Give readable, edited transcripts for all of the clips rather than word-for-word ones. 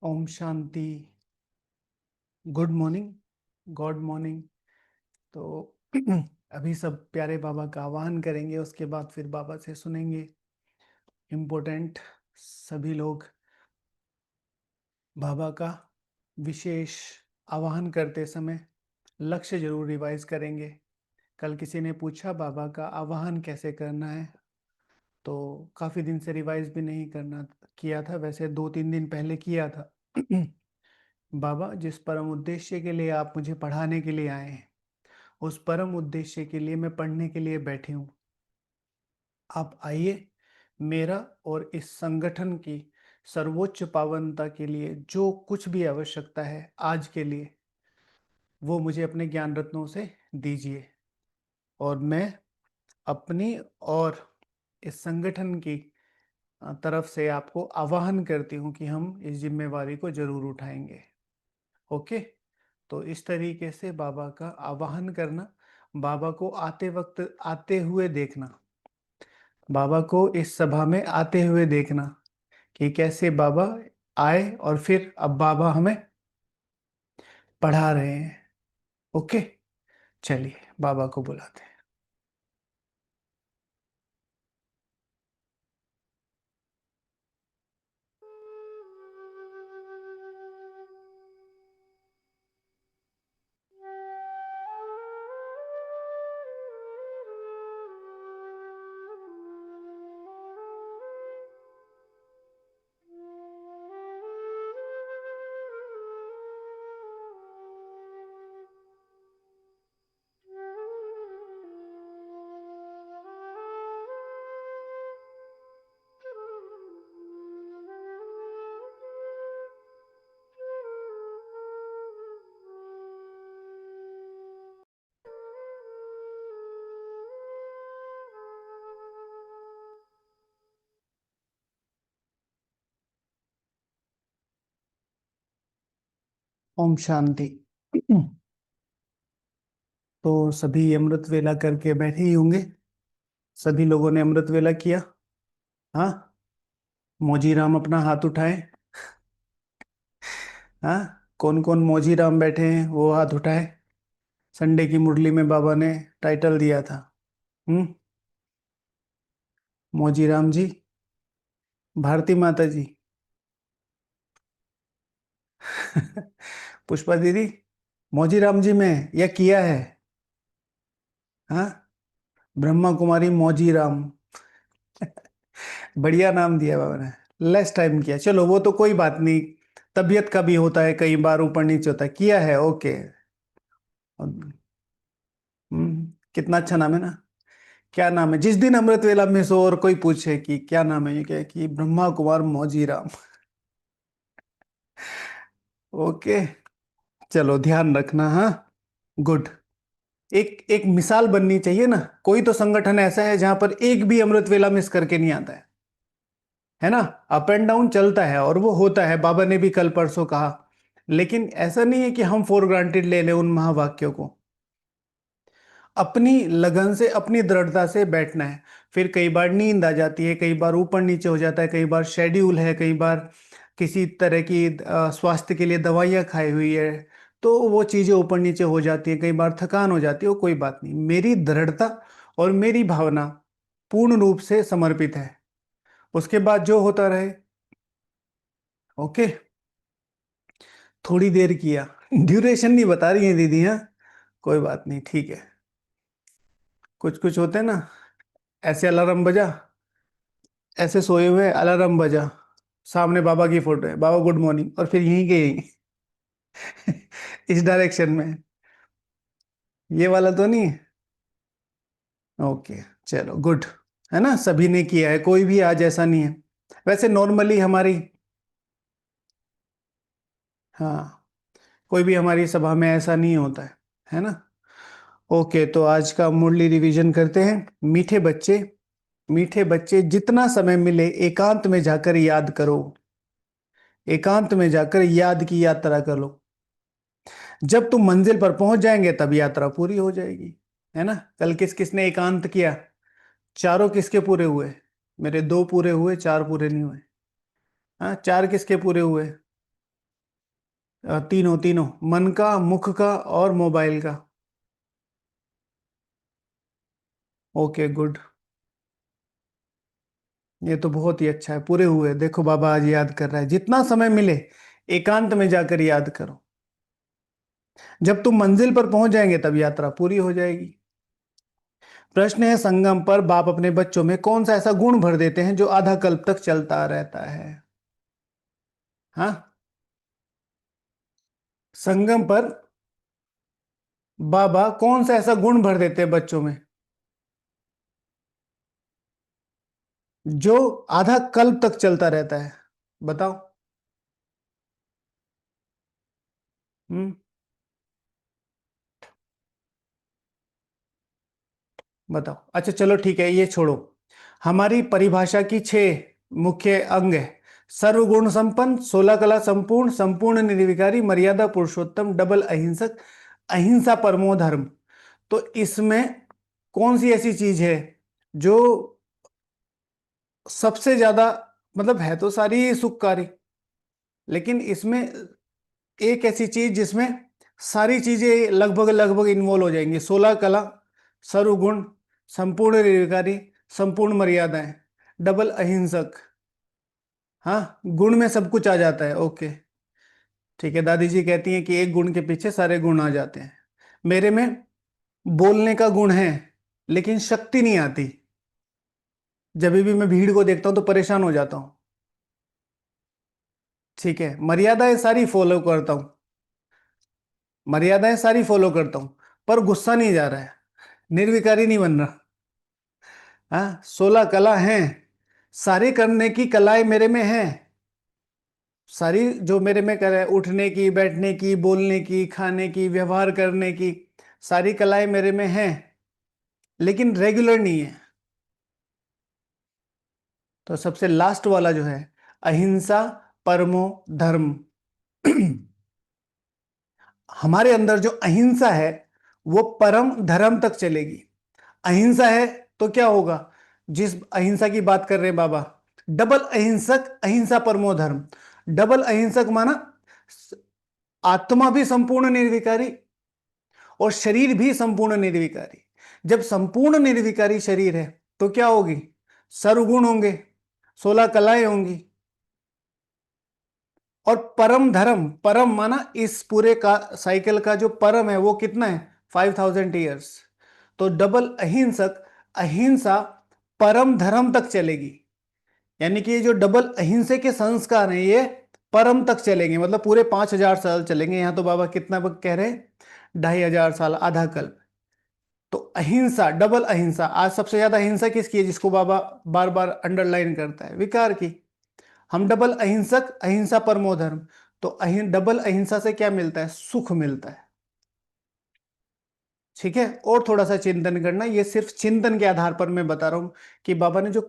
ओम शांति। Good morning. God morning. तो अभी सब प्यारे बाबा का आवाहन करेंगे, उसके बाद फिर बाबा से सुनेंगे इम्पोर्टेंट। सभी लोग बाबा का विशेष आवाहन करते समय लक्ष्य जरूर रिवाइज करेंगे। कल किसी ने पूछा बाबा का आवाहन कैसे करना है, तो काफ़ी दिन से रिवाइज भी नहीं करना किया था, वैसे 2-3 दिन पहले किया था। बाबा, जिस परम उद्देश्य के लिए आप मुझे पढ़ाने के लिए आए हैं, उस परम उद्देश्य के लिए मैं पढ़ने के लिए बैठी हूँ। आप आइए, मेरा और इस संगठन की सर्वोच्च पावनता के लिए जो कुछ भी आवश्यकता है आज के लिए, वो मुझे अपने ज्ञान रत्नों से दीजिए। और मैं अपनी और इस संगठन की तरफ से आपको आह्वान करती हूँ कि हम इस जिम्मेवारी को जरूर उठाएंगे। ओके। तो इस तरीके से बाबा का आवाहन करना, बाबा को आते वक्त आते हुए देखना, बाबा को इस सभा में आते हुए देखना कि कैसे बाबा आए और फिर अब बाबा हमें पढ़ा रहे हैं। ओके, चलिए बाबा को बुलाते हैं। ओम शांति। तो सभी अमृत वेला करके बैठे ही होंगे। सभी लोगों ने अमृत वेला किया। हाँ, मौजी राम अपना हाथ उठाए। हाँ, कौन कौन मौजी राम बैठे हैं वो हाथ उठाए। संडे की मुरली में बाबा ने टाइटल दिया था। हम्म। मौजी राम जी, भारती माता जी। पुष्पा दीदी, मौजी राम जी में यह किया है। हाँ, ब्रह्मा कुमारी मौजी राम। बढ़िया नाम दिया बाबा ने। लेस टाइम किया, चलो वो तो कोई बात नहीं। तबीयत का भी होता है, कई बार ऊपर नीचे होता है, किया है ओके। कितना अच्छा नाम है ना। क्या नाम है? जिस दिन अमृत वेला में सो और कोई पूछे कि क्या नाम है, ये क्या कि ब्रह्मा कुमार मौजी राम। ओके, चलो ध्यान रखना। हाँ, गुड। एक एक मिसाल बननी चाहिए ना। कोई तो संगठन ऐसा है जहां पर एक भी अमृत वेला मिस करके नहीं आता है ना। अप एंड डाउन चलता है और वो होता है, बाबा ने भी कल परसों कहा। लेकिन ऐसा नहीं है कि हम फॉर ग्रांटेड ले लें उन महावाक्यों को। अपनी लगन से, अपनी दृढ़ता से बैठना है। फिर कई बार नींद आ जाती है, कई बार ऊपर नीचे हो जाता है, कई बार शेड्यूल है, कई बार किसी तरह की स्वास्थ्य के लिए दवाइयाँ खाई हुई है, तो वो चीज़ें ऊपर नीचे हो जाती है, कई बार थकान हो जाती है। वो कोई बात नहीं, मेरी दृढ़ता और मेरी भावना पूर्ण रूप से समर्पित है। उसके बाद जो होता रहे। ओके। थोड़ी देर किया, ड्यूरेशन नहीं बता रही है दीदी। हाँ, कोई बात नहीं, ठीक है। कुछ कुछ होते हैं ना, ऐसे अलार्म बजा, ऐसे सोए हुए अलार्म बजा, सामने बाबा की फोटो है, बाबा गुड मॉर्निंग, और फिर यहीं के यहीं। इस डायरेक्शन में। ये वाला तो नहीं है। ओके, चलो गुड। है ना, सभी ने किया है, कोई भी आज ऐसा नहीं है। वैसे नॉर्मली हमारी, हाँ, कोई भी हमारी सभा में ऐसा नहीं होता है ना। ओके, तो आज का मुरली रिवीजन करते हैं। मीठे बच्चे, मीठे बच्चे, जितना समय मिले एकांत में जाकर याद करो। एकांत में जाकर याद की यात्रा कर लो। जब तुम मंजिल पर पहुंच जाएंगे तब यात्रा पूरी हो जाएगी। है ना। कल किस किसने एकांत किया? चारों किसके पूरे हुए? मेरे 2 पूरे हुए, 4 पूरे नहीं हुए। हाँ, 4 किसके पूरे हुए? तीनों तीनों, मन का, मुख का और मोबाइल का। Okay good. ये तो बहुत ही अच्छा है, पूरे हुए। देखो बाबा आज याद कर रहा है, जितना समय मिले एकांत में जाकर याद करो। जब तुम मंजिल पर पहुंच जाएंगे तब यात्रा पूरी हो जाएगी। प्रश्न है, संगम पर बाप अपने बच्चों में कौन सा ऐसा गुण भर देते हैं जो आधा कल्प तक चलता रहता है? हाँ, संगम पर बाबा कौन सा ऐसा गुण भर देते हैं बच्चों में जो आधा कल्प तक चलता रहता है? बताओ। हम्म। बताओ। अच्छा चलो ठीक है, ये छोड़ो। हमारी परिभाषा की 6 मुख्य अंग है। सर्वगुण संपन्न, 16 कला संपूर्ण, संपूर्ण निर्विकारी, मर्यादा पुरुषोत्तम, डबल अहिंसक, अहिंसा परमो धर्म। तो इसमें कौन सी ऐसी चीज है जो सबसे ज्यादा, मतलब है तो सारी सुखकारी, लेकिन इसमें एक ऐसी चीज जिसमें सारी चीजें लगभग लगभग इन्वॉल्व हो जाएंगी? 16 कला, सर्वगुण, संपूर्ण निर्विकारी, संपूर्ण मर्यादाएं, डबल अहिंसक। हाँ, गुण में सब कुछ आ जाता है। ओके ठीक है, दादी जी कहती हैं कि एक गुण के पीछे सारे गुण आ जाते हैं। मेरे में बोलने का गुण है लेकिन शक्ति नहीं आती। जब भी मैं भीड़ को देखता हूं तो परेशान हो जाता हूं। ठीक है, मर्यादाएं सारी फॉलो करता हूं, मर्यादाएं सारी फॉलो करता हूं, पर गुस्सा नहीं जा रहा है, निर्विकारी नहीं बन रहा। हाँ, 16 कला हैं, सारी करने की कलाएं मेरे में हैं। सारी जो मेरे में करे, उठने की, बैठने की, बोलने की, खाने की, व्यवहार करने की, सारी कलाएं मेरे में हैं, लेकिन रेगुलर नहीं है। तो सबसे लास्ट वाला जो है, अहिंसा परमो धर्म। हमारे अंदर जो अहिंसा है वो परम धर्म तक चलेगी। अहिंसा है तो क्या होगा? जिस अहिंसा की बात कर रहे हैं बाबा, डबल अहिंसक, अहिंसा परमो धर्म। डबल अहिंसक माना आत्मा भी संपूर्ण निर्विकारी और शरीर भी संपूर्ण निर्विकारी। जब संपूर्ण निर्विकारी शरीर है तो क्या होगी? सर्वगुण होंगे, 16 कलाएं होंगी, और परम धर्म, परम माना इस पूरे का साइकिल का जो परम है वो कितना है? 5000 ईयर्स। तो डबल अहिंसक, अहिंसा परम धर्म तक चलेगी। यानी कि ये जो डबल अहिंसे के संस्कार हैं ये परम तक चलेंगे, मतलब पूरे 5000 साल चलेंगे। यहां तो बाबा कितना कह रहे हैं? 2500 साल, आधा कल्प। तो अहिंसा, डबल अहिंसा। आज सबसे ज्यादा अहिंसा किसकी है जिसको बाबा बार बार अंडरलाइन करता है? विकार की। हम डबल अहिंसक, अहिंसा परमो धर्म। तो डबल अहिंसा से क्या मिलता है? सुख मिलता है। ठीक है, और थोड़ा सा चिंतन करना, ये सिर्फ चिंतन के आधार पर मैं बता रहा हूं कि बाबा ने जो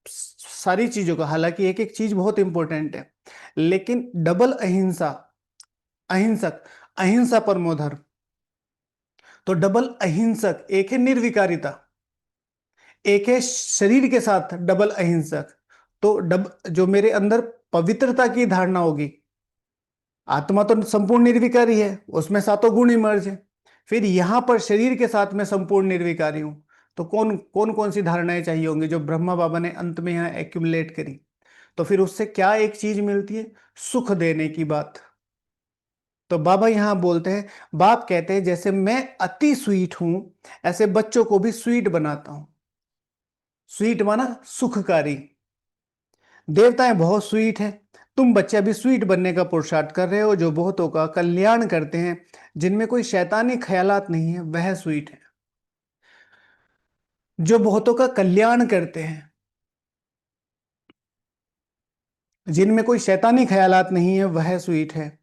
सारी चीजों का, हालांकि एक एक चीज बहुत इंपॉर्टेंट है, लेकिन डबल अहिंसा, अहिंसक, अहिंसा परमो धर्म। तो डबल अहिंसक, एक है निर्विकारिता, एक है शरीर के साथ डबल अहिंसक। तो जो मेरे अंदर पवित्रता की धारणा होगी, आत्मा तो संपूर्ण निर्विकारी है, उसमें सातों गुण इमर्ज है। फिर यहां पर शरीर के साथ में संपूर्ण निर्विकारी हूं, तो कौन कौन कौन सी धारणाएं चाहिए होंगी जो ब्रह्मा बाबा ने अंत में यहां एक्यूमुलेट करी? तो फिर उससे क्या एक चीज मिलती है? सुख देने की बात। तो बाबा यहां बोलते हैं, बाप कहते हैं जैसे मैं अति स्वीट हूं ऐसे बच्चों को भी स्वीट बनाता हूं। स्वीट माना सुखकारी। देवताएं बहुत स्वीट हैं, तुम बच्चे अभी स्वीट बनने का पुरुषार्थ कर रहे हो, जो बहुतों का कल्याण करते हैं, जिनमें कोई शैतानी ख्यालात नहीं है, वह स्वीट है। जो बहुतों का कल्याण करते हैं, जिनमें कोई शैतानी ख्यालात नहीं है, वह स्वीट है।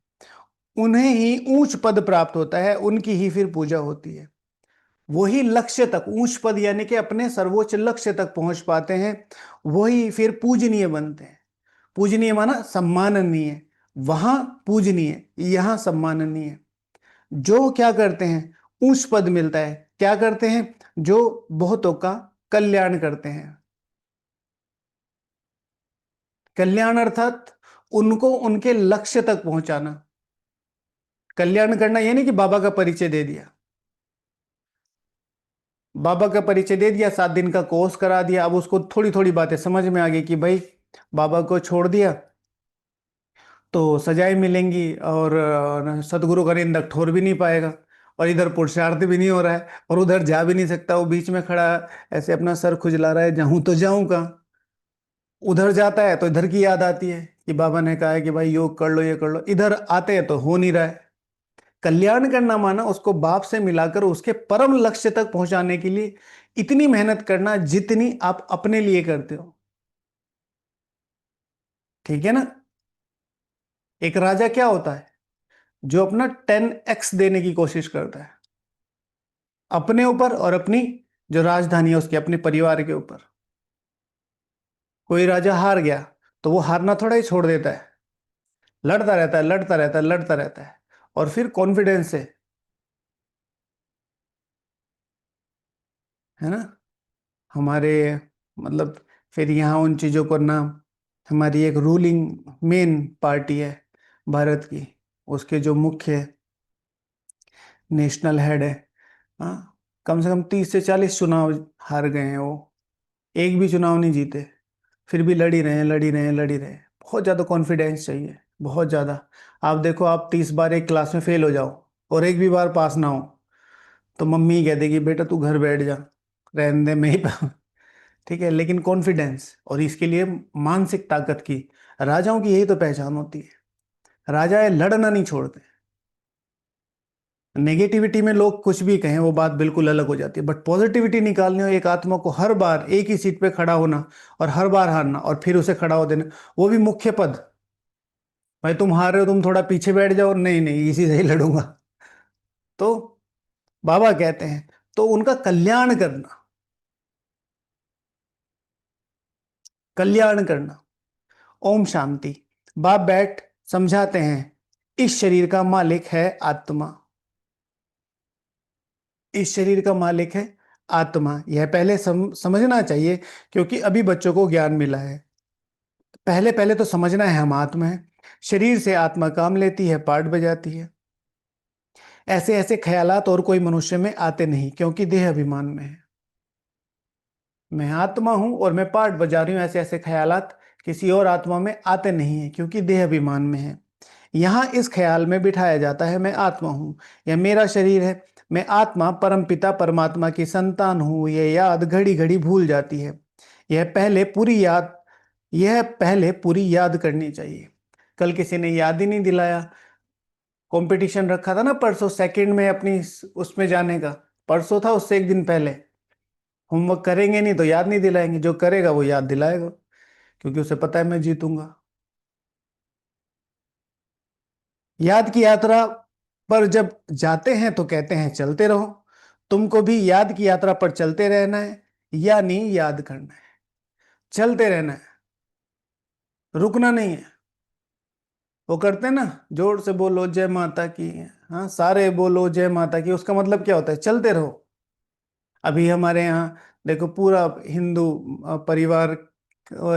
उन्हें ही ऊंच पद प्राप्त होता है, उनकी ही फिर पूजा होती है। वही लक्ष्य तक, ऊंच पद यानी कि अपने सर्वोच्च लक्ष्य तक पहुंच पाते हैं, वही फिर पूजनीय बनते हैं। पूजनीय माना सम्माननीय। वहां पूजनीय, यहां सम्माननीय। जो क्या करते हैं? उच्च पद मिलता है। क्या करते हैं? जो बहुतों का कल्याण करते हैं। कल्याण अर्थात उनको उनके लक्ष्य तक पहुंचाना। कल्याण करना ये नहीं कि बाबा का परिचय दे दिया। बाबा का परिचय दे दिया, 7 दिन का कोर्स करा दिया, अब उसको थोड़ी थोड़ी बातें समझ में आ गई कि भाई बाबा को छोड़ दिया तो सजाएं मिलेंगी, और सतगुरु का निंदक ठोर भी नहीं पाएगा, और इधर पुरुषार्थ भी नहीं हो रहा है, और उधर जा भी नहीं सकता, वो बीच में खड़ा ऐसे अपना सर खुजला रहा है, जाऊं तो जाऊं कहाँ। उधर जाता है तो इधर की याद आती है कि बाबा ने कहा है कि भाई योग कर लो, ये कर लो, इधर आते हैं तो हो नहीं रहा है। कल्याण करना माना उसको बाप से मिलाकर उसके परम लक्ष्य तक पहुंचाने के लिए इतनी मेहनत करना जितनी आप अपने लिए करते हो। ठीक है ना। एक राजा क्या होता है? जो अपना 10x देने की कोशिश करता है अपने ऊपर और अपनी जो राजधानी है उसके, अपने परिवार के ऊपर। कोई राजा हार गया तो वो हारना थोड़ा ही छोड़ देता है, लड़ता रहता है, लड़ता रहता है, लड़ता रहता है, और फिर कॉन्फिडेंस से, है ना, हमारे मतलब, फिर यहाँ उन चीज़ों को ना, हमारी एक रूलिंग मेन पार्टी है भारत की, उसके जो मुख्य नेशनल हेड है, हाँ, कम से कम 30 से 40 चुनाव हार गए हैं वो, एक भी चुनाव नहीं जीते, फिर भी लड़ी रहे हैं, लड़ी रहे हैं, लड़ी रहे हैं। बहुत ज़्यादा कॉन्फिडेंस चाहिए, बहुत ज़्यादा। आप देखो, आप 30 बार एक क्लास में फेल हो जाओ और एक भी बार पास ना हो, तो मम्मी ही कह देगी बेटा तू घर बैठ जा, रहने दे, मैं ही ठीक है, लेकिन कॉन्फिडेंस और इसके लिए मानसिक ताकत की, राजाओं की यही तो पहचान होती है। राजा है, लड़ना नहीं छोड़ते। नेगेटिविटी में लोग कुछ भी कहें वो बात बिल्कुल अलग हो जाती है, बट पॉजिटिविटी निकालनी हो एक आत्मा को, हर बार एक ही सीट पे खड़ा होना और हर बार हारना और फिर उसे खड़ा हो देना, वो भी मुख्य पद। भाई तुम हार रहे हो, तुम थोड़ा पीछे बैठ जाओ, नहीं नहीं इसी से ही लड़ूंगा। तो बाबा कहते हैं तो उनका कल्याण करना, कल्याण करना। ओम शांति। बाप बैठ समझाते हैं, इस शरीर का मालिक है आत्मा, इस शरीर का मालिक है आत्मा, यह पहले समझना चाहिए, क्योंकि अभी बच्चों को ज्ञान मिला है। पहले पहले तो समझना है हम आत्मा है, शरीर से आत्मा काम लेती है, पार्ट बजाती है। ऐसे ऐसे ख्यालात और कोई मनुष्य में आते नहीं, क्योंकि देह अभिमान में है। मैं आत्मा हूं और मैं पार्ट बजा रही हूं, ऐसे ऐसे ख्यालात किसी और आत्मा में आते नहीं है, क्योंकि देह अभिमान में है। यहाँ इस ख्याल में बिठाया जाता है मैं आत्मा हूँ, यह मेरा शरीर है, मैं आत्मा परमपिता परमात्मा की संतान हूँ, यह याद घड़ी घड़ी भूल जाती है। यह पहले पूरी याद यह पहले पूरी याद करनी चाहिए। कल किसी ने याद ही नहीं दिलाया। कंपटीशन रखा था ना परसों, सेकंड में अपनी उसमें जाने का, परसों था, उससे एक दिन पहले। होमवर्क करेंगे नहीं तो याद नहीं दिलाएंगे, जो करेगा वो याद दिलाएगा, क्योंकि उसे पता है मैं जीतूंगा। याद की यात्रा पर जब जाते हैं तो कहते हैं चलते रहो। तुमको भी याद की यात्रा पर चलते रहना है, यानी याद करना है, चलते रहना है, रुकना नहीं है। वो करते हैं ना, जोर से बोलो जय माता की, हाँ सारे बोलो जय माता की, उसका मतलब क्या होता है? चलते रहो। अभी हमारे यहाँ देखो, पूरा हिंदू परिवार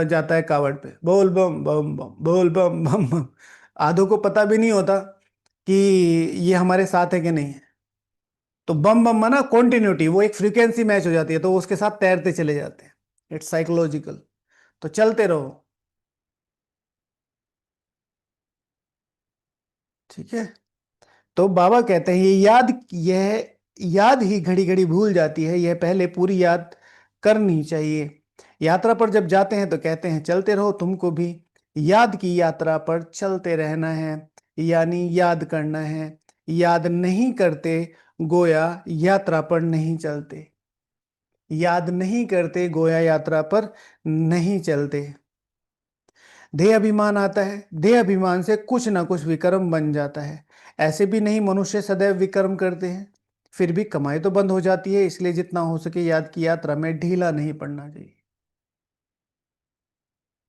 जाता है कावड़ पे, बोल बम बम बम, बोल बम बम बम। आधों को पता भी नहीं होता कि ये हमारे साथ है कि नहीं है। तो बम बम माना कॉन्टिन्यूटी, वो एक फ्रीक्वेंसी मैच हो जाती है, तो उसके साथ तैरते चले जाते हैं। It's psychological. तो चलते रहो। ठीक है। तो बाबा कहते हैं यह याद ही घड़ी घड़ी भूल जाती है, यह पहले पूरी याद करनी चाहिए। यात्रा पर जब जाते हैं तो कहते हैं चलते रहो, तुमको भी याद की यात्रा पर चलते रहना है, यानी याद करना है। याद नहीं करते गोया यात्रा पर नहीं चलते, याद नहीं करते गोया यात्रा पर नहीं चलते। देह अभिमान आता है, देह अभिमान से कुछ ना कुछ विक्रम बन जाता है। ऐसे भी नहीं मनुष्य सदैव विक्रम करते हैं, फिर भी कमाई तो बंद हो जाती है, इसलिए जितना हो सके याद की यात्रा में ढीला नहीं पड़ना चाहिए।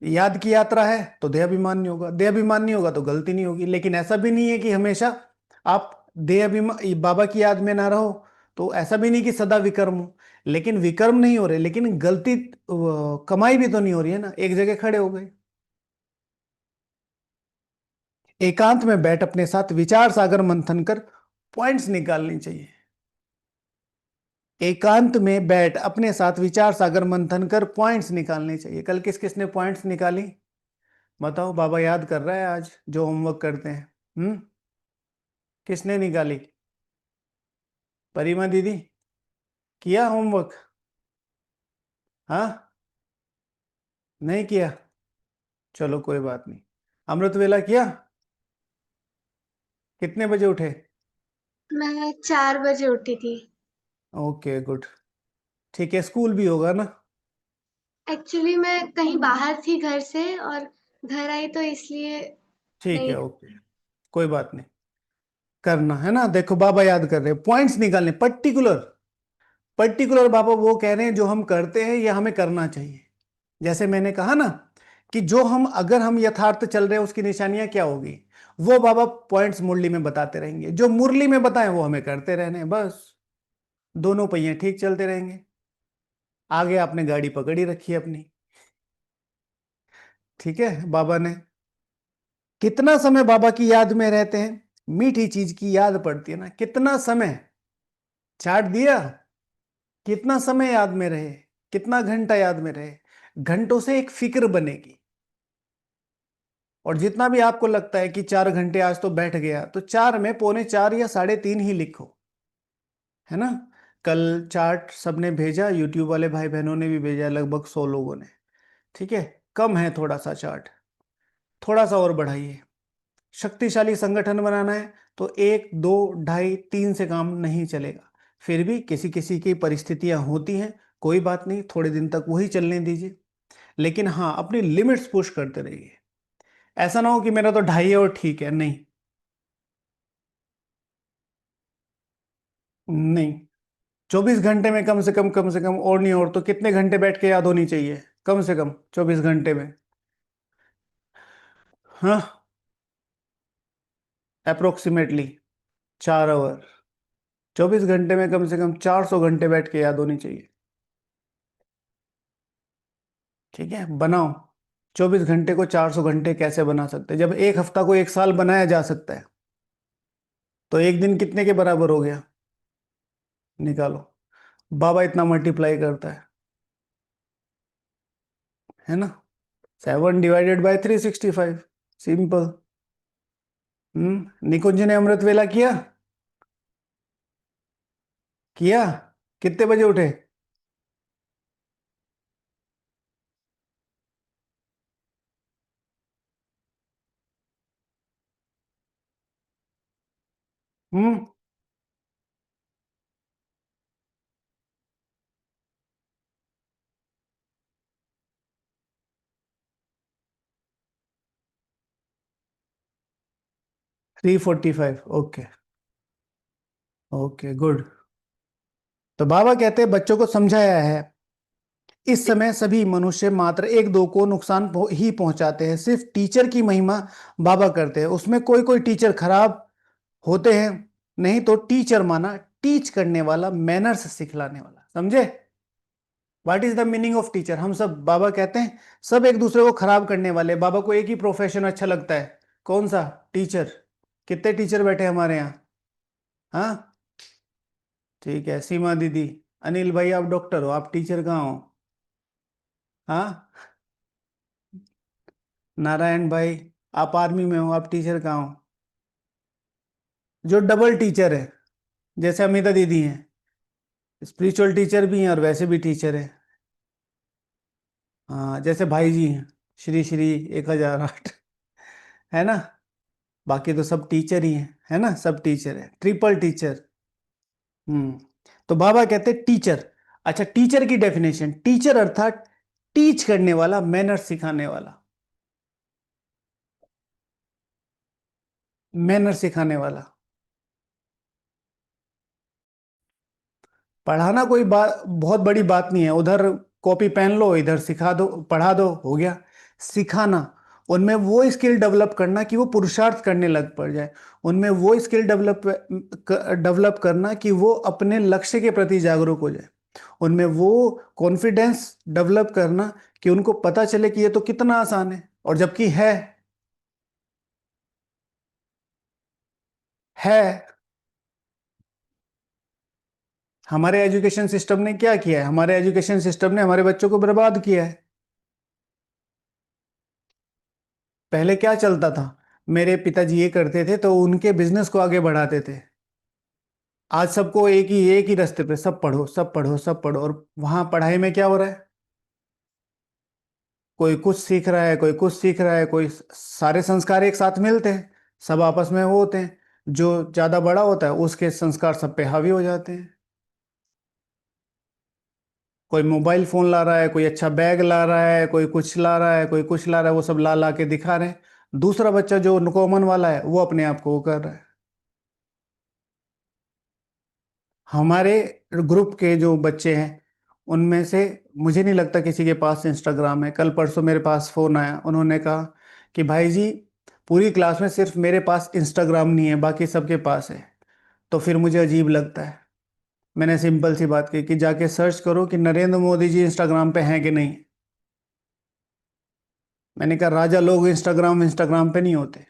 याद की यात्रा है तो देह अभिमान नहीं होगा, देह अभिमान नहीं होगा तो गलती नहीं होगी, लेकिन ऐसा भी नहीं है कि हमेशा आप देह अभिमान बाबा की याद में ना रहो। तो ऐसा भी नहीं कि सदा विक्रम हो, लेकिन विक्रम नहीं हो रहे, लेकिन गलती कमाई भी तो नहीं हो रही है ना, एक जगह खड़े हो गए। एकांत में बैठ अपने साथ विचार सागर मंथन कर पॉइंट्स निकालनी चाहिए। एकांत में बैठ अपने साथ विचार सागर मंथन कर पॉइंट्स निकालने चाहिए। कल किस किसने पॉइंट्स निकाली? बताओ, बाबा याद कर रहा है आज जो होमवर्क करते हैं। किसने निकाली? परिमा दीदी, किया होमवर्क? हाँ, नहीं किया? चलो कोई बात नहीं। अमृत वेला किया? कितने बजे उठे? मैं 4 बजे उठी थी। Okay good. ठीक है, स्कूल भी होगा ना? एक्चुअली मैं कहीं बाहर थी घर से और घर आई तो इसलिए ठीक है, नहीं। ओके, कोई बात नहीं। करना है ना, देखो बाबा याद कर रहे हैं, पॉइंट्स निकालने पर्टिकुलर। पर्टिकुलर बाबा वो कह रहे हैं जो हम करते हैं या हमें करना चाहिए। जैसे मैंने कहा ना कि जो हम, अगर हम यथार्थ चल रहे हैं उसकी निशानियां क्या होगी, वो बाबा पॉइंट्स मुरली में बताते रहेंगे। जो मुरली में बताएं वो हमें करते रहने हैं, बस। दोनों पहिए ठीक चलते रहेंगे। आगे आपने गाड़ी पकड़ी रखी है अपनी। ठीक है, बाबा ने कितना समय बाबा की याद में रहते हैं? मीठी चीज की याद पड़ती है ना, कितना समय। चार्ट दिया, कितना समय याद में रहे, कितना घंटा याद में रहे। घंटों से एक फिक्र बनेगी। और जितना भी आपको लगता है कि 4 घंटे आज तो बैठ गया, तो 4 में 3:45 या 3:30 ही लिखो, है ना। कल चार्ट सबने भेजा, यूट्यूब वाले भाई बहनों ने भी भेजा, लगभग 100 लोगों ने। ठीक है, कम है थोड़ा सा चार्ट, थोड़ा सा और बढ़ाइए। शक्तिशाली संगठन बनाना है तो 1, 2, 2.5, 3 से काम नहीं चलेगा। फिर भी किसी किसी की परिस्थितियां होती हैं, कोई बात नहीं, थोड़े दिन तक वही चलने दीजिए। लेकिन हाँ, अपनी लिमिट्स पुश करते रहिए। ऐसा ना हो कि मेरा तो 2.5 है और ठीक है, नहीं। नहीं, 24 घंटे में कम से कम और नहीं और तो कितने घंटे बैठ के याद होनी चाहिए? कम से कम 24 घंटे में। हाँ, अप्रोक्सीमेटली 4 आवर। 24 घंटे में कम से कम 400 घंटे बैठ के याद होनी चाहिए। ठीक है, बनाओ। 24 घंटे को 400 घंटे कैसे बना सकते हैं? जब एक हफ्ता को 1 साल बनाया जा सकता है, तो एक दिन कितने के बराबर हो गया? निकालो। बाबा इतना मल्टीप्लाई करता है ना। 7 डिवाइडेड बाय 365, सिंपल। निकुंज ने अमृत वेला किया? किया? कितने बजे उठे? हम्म 3:45, ओके। Okay good. तो बाबा कहते हैं बच्चों को समझाया है, इस समय सभी मनुष्य मात्र एक दो को नुकसान ही पहुंचाते हैं, सिर्फ टीचर की महिमा बाबा करते हैं। उसमें कोई कोई टीचर खराब होते हैं, नहीं तो टीचर माना टीच करने वाला, मैनर्स सिखलाने वाला, समझे? What is the meaning of teacher? हम सब, बाबा कहते हैं, सब एक दूसरे को खराब करने वाले। बाबा को एक ही प्रोफेशन अच्छा लगता है, कौन सा? टीचर। कितने टीचर बैठे हैं हमारे यहाँ? हाँ, ठीक है, सीमा दीदी, अनिल भाई आप डॉक्टर हो, आप टीचर कहाँ हो? हाँ, नारायण भाई आप आर्मी में हो, आप टीचर कहाँ हो? जो डबल टीचर है, जैसे अमिता दीदी हैं, स्पिरिचुअल टीचर भी हैं और वैसे भी टीचर है। हाँ, जैसे भाई जी हैं, श्री श्री 1008, है ना। बाकी तो सब टीचर ही हैं, है ना, सब टीचर है, ट्रिपल टीचर। हम्म तो बाबा कहते हैं टीचर। अच्छा, टीचर की डेफिनेशन, टीचर अर्थात टीच करने वाला, मैनर सिखाने वाला। मैनर सिखाने वाला। पढ़ाना कोई बात, बहुत बड़ी बात नहीं है। उधर कॉपी पेन लो, इधर सिखा दो, पढ़ा दो, हो गया। सिखाना, उनमें वो स्किल डेवलप करना कि वो पुरुषार्थ करने लग पड़ जाए। उनमें वो स्किल डेवलप करना कि वो अपने लक्ष्य के प्रति जागरूक हो जाए। उनमें वो कॉन्फिडेंस डेवलप करना कि उनको पता चले कि ये तो कितना आसान है, और जबकि है। है। हमारे एजुकेशन सिस्टम ने क्या किया है? हमारे एजुकेशन सिस्टम ने हमारे बच्चों को बर्बाद किया है। पहले क्या चलता था? मेरे पिताजी ये करते थे तो उनके बिजनेस को आगे बढ़ाते थे। आज सबको एक ही रास्ते पे, सब पढ़ो सब पढ़ो सब पढ़ो, और वहां पढ़ाई में क्या हो रहा है? कोई कुछ सीख रहा है, कोई कुछ सीख रहा है, कोई सारे संस्कार एक साथ मिलते हैं, सब आपस में वो होते हैं। जो ज्यादा बड़ा होता है उसके संस्कार सब पे हावी हो जाते हैं। कोई मोबाइल फोन ला रहा है, कोई अच्छा बैग ला रहा है, कोई कुछ ला रहा है, कोई कुछ ला रहा है, वो सब ला ला के दिखा रहे हैं। दूसरा बच्चा जो कॉमन वाला है वो अपने आप को वो कर रहा है। हमारे ग्रुप के जो बच्चे हैं उनमें से मुझे नहीं लगता किसी के पास इंस्टाग्राम है। कल परसों मेरे पास फोन आया, उन्होंने कहा कि भाई जी, पूरी क्लास में सिर्फ मेरे पास इंस्टाग्राम नहीं है, बाकी सबके पास है। तो फिर मुझे अजीब लगता है। मैंने सिंपल सी बात की कि जाके सर्च करो कि नरेंद्र मोदी जी इंस्टाग्राम पे हैं कि नहीं। मैंने कहा राजा लोग इंस्टाग्राम इंस्टाग्राम पे नहीं होते।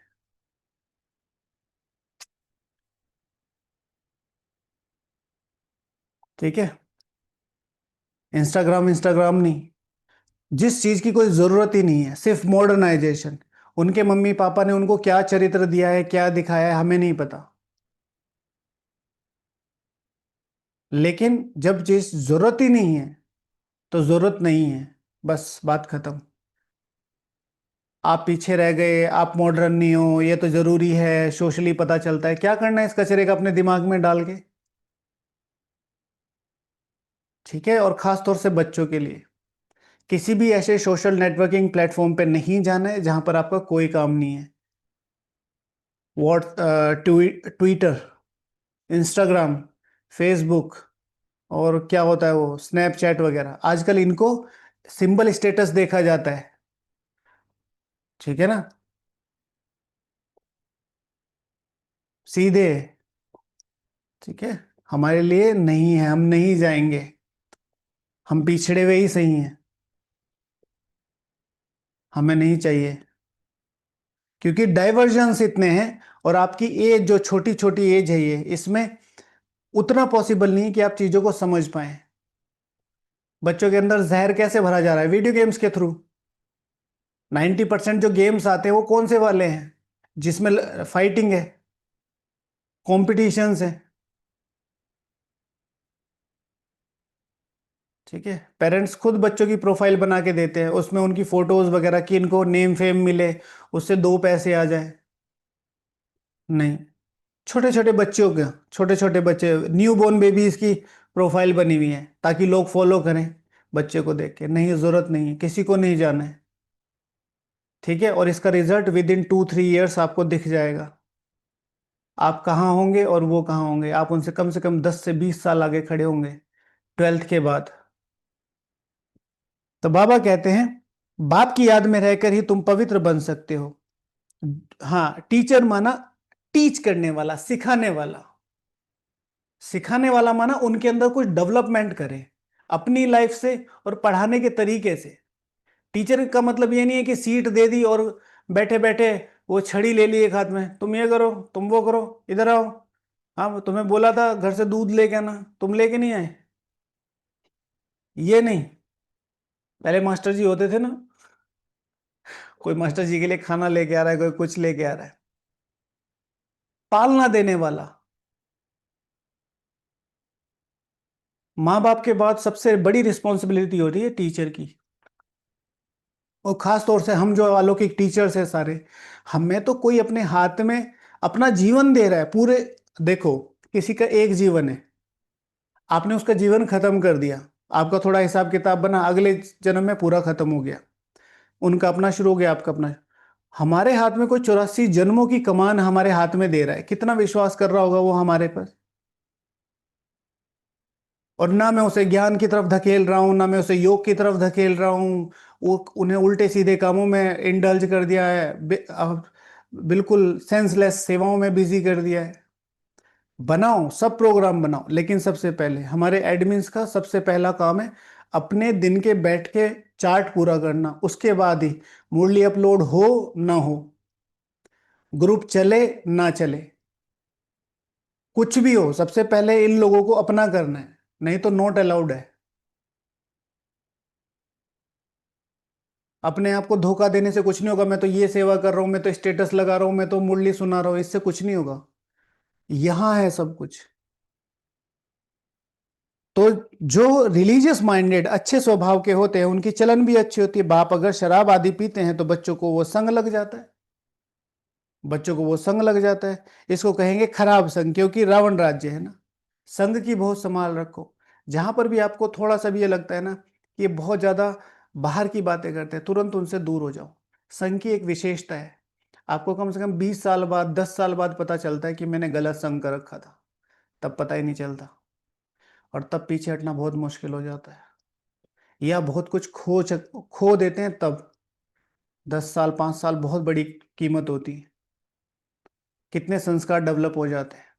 ठीक है, इंस्टाग्राम इंस्टाग्राम नहीं। जिस चीज की कोई जरूरत ही नहीं है, सिर्फ मॉडर्नाइजेशन। उनके मम्मी पापा ने उनको क्या चरित्र दिया है, क्या दिखाया है, हमें नहीं पता। लेकिन जब जिस जरूरत ही नहीं है तो जरूरत नहीं है, बस बात खत्म। आप पीछे रह गए, आप मॉडर्न नहीं हो, ये तो जरूरी है, सोशली पता चलता है। क्या करना है इस कचरे का अपने दिमाग में डाल के? ठीक है, और खास तौर से बच्चों के लिए किसी भी ऐसे सोशल नेटवर्किंग प्लेटफॉर्म पे नहीं जाना है जहां पर आपका कोई काम नहीं है। ट्विटर, इंस्टाग्राम, फेसबुक, और क्या होता है वो स्नैपचैट वगैरह, आजकल इनको सिंबल स्टेटस देखा जाता है। ठीक है ना? सीधे। ठीक है, हमारे लिए नहीं है, हम नहीं जाएंगे। हम पिछड़े हुए ही सही हैं, हमें नहीं चाहिए। क्योंकि डाइवर्जेंस इतने हैं, और आपकी एज जो छोटी छोटी एज है ये, इसमें उतना पॉसिबल नहीं है कि आप चीजों को समझ पाए। बच्चों के अंदर जहर कैसे भरा जा रहा है? वीडियो गेम्स के थ्रू। 90% जो गेम्स आते हैं वो कौन से वाले हैं? जिसमें फाइटिंग है, कॉम्पिटिशन्स है। ठीक है, पेरेंट्स खुद बच्चों की प्रोफाइल बना के देते हैं, उसमें उनकी फोटोज वगैरह की, इनको नेम फेम मिले, उससे दो पैसे आ जाए। नहीं, छोटे छोटे बच्चों के, छोटे छोटे बच्चे, न्यू बॉर्न बेबीज की प्रोफाइल बनी हुई है ताकि लोग फॉलो करें बच्चे को देख के। नहीं, जरूरत नहीं है, किसी को नहीं जाना है। ठीक है, और इसका रिजल्ट विद इन 2-3 ईयर्स आपको दिख जाएगा। आप कहाँ होंगे और वो कहाँ होंगे, आप उनसे कम से कम 10 से 20 साल आगे खड़े होंगे, ट्वेल्थ के बाद। तो बाबा कहते हैं, बाप की याद में रहकर ही तुम पवित्र बन सकते हो। हाँ, टीचर माना टीच करने वाला, सिखाने वाला। सिखाने वाला माना उनके अंदर कुछ डेवलपमेंट करे अपनी लाइफ से और पढ़ाने के तरीके से। टीचर का मतलब ये नहीं है कि सीट दे दी और बैठे बैठे वो छड़ी ले ली एक हाथ में, तुम ये करो, तुम वो करो, इधर आओ। हाँ, तुम्हें बोला था घर से दूध लेके आना, तुम लेके नहीं आए। ये नहीं। पहले मास्टर जी होते थे ना, कोई मास्टर जी के लिए खाना लेके आ रहा है, कोई कुछ लेके आ रहा है। पालना देने वाला। माँ बाप के बाद सबसे बड़ी रिस्पॉन्सिबिलिटी होती है टीचर की। और खास तौर से हम जो अलौकिक टीचर्स हैं सारे, हमें तो कोई अपने हाथ में अपना जीवन दे रहा है पूरे। देखो, किसी का एक जीवन है, आपने उसका जीवन खत्म कर दिया, आपका थोड़ा हिसाब किताब बना, अगले जन्म में पूरा खत्म हो गया। उनका अपना शुरू हो गया, आपका अपना। हमारे हाथ में कोई 84 जन्मों की कमान हमारे हाथ में दे रहा है, कितना विश्वास कर रहा होगा वो हमारे पर। और ना मैं उसे ज्ञान की तरफ धकेल रहा हूँ, ना मैं उसे योग की तरफ धकेल रहा हूँ। वो उन्हें उल्टे सीधे कामों में इंडल्ज कर दिया है, बिल्कुल सेंसलेस सेवाओं में बिजी कर दिया है। बनाओ, सब प्रोग्राम बनाओ, लेकिन सबसे पहले हमारे एडमिन्स का सबसे पहला काम है अपने दिन के बैठ के चार्ट पूरा करना। उसके बाद ही मुरली अपलोड हो ना हो, ग्रुप चले ना चले, कुछ भी हो, सबसे पहले इन लोगों को अपना करना है, नहीं तो नॉट अलाउड है। अपने आप को धोखा देने से कुछ नहीं होगा, मैं तो ये सेवा कर रहा हूं, मैं तो स्टेटस लगा रहा हूं, मैं तो मुरली सुना रहा हूं, इससे कुछ नहीं होगा। यहां है सब कुछ। तो जो रिलीजियस माइंडेड अच्छे स्वभाव के होते हैं उनकी चलन भी अच्छी होती है। बाप अगर शराब आदि पीते हैं तो बच्चों को वो संग लग जाता है, बच्चों को वो संग लग जाता है। इसको कहेंगे खराब संग, क्योंकि रावण राज्य है ना। संग की बहुत संभाल रखो। जहां पर भी आपको थोड़ा सा भी ये लगता है ना कि ये बहुत ज्यादा बाहर की बातें करते हैं, तुरंत उनसे दूर हो जाओ। संग की एक विशेषता है, आपको कम से कम 20 साल बाद, 10 साल बाद पता चलता है कि मैंने गलत संग कर रखा था। तब पता ही नहीं चलता, और तब पीछे हटना बहुत मुश्किल हो जाता है, या बहुत कुछ खो देते हैं तब। 10 साल, 5 साल बहुत बड़ी कीमत होती है, कितने संस्कार डेवलप हो जाते हैं।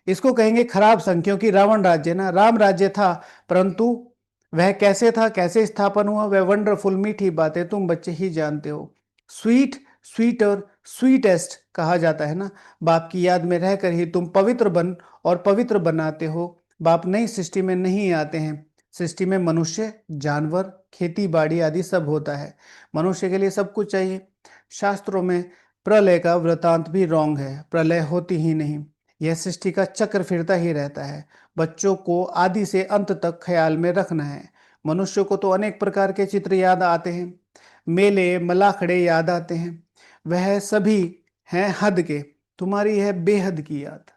इसको कहेंगे खराब संघ, क्योंकि रावण राज्य ना, राम राज्य था, परंतु वह कैसे था, कैसे स्थापन हुआ, वह वंडरफुल मीठी बातें तुम बच्चे ही जानते हो। स्वीट, स्वीटर, स्वीटेस्ट कहा जाता है ना। बाप की याद में रहकर ही तुम पवित्र बन और पवित्र बनाते हो। बाप नई सृष्टि में नहीं आते हैं, सृष्टि में मनुष्य, जानवर, खेती बाड़ी आदि सब होता है। मनुष्य के लिए सब कुछ चाहिए। शास्त्रों में प्रलय का वृतांत भी रॉन्ग है, प्रलय होती ही नहीं, यह सृष्टि का चक्र फिरता ही रहता है। बच्चों को आदि से अंत तक ख्याल में रखना है। मनुष्य को तो अनेक प्रकार के चित्र याद आते हैं, मेले मलाखड़े याद आते हैं, वह सभी हैं हद के। तुम्हारी है बेहद की याद,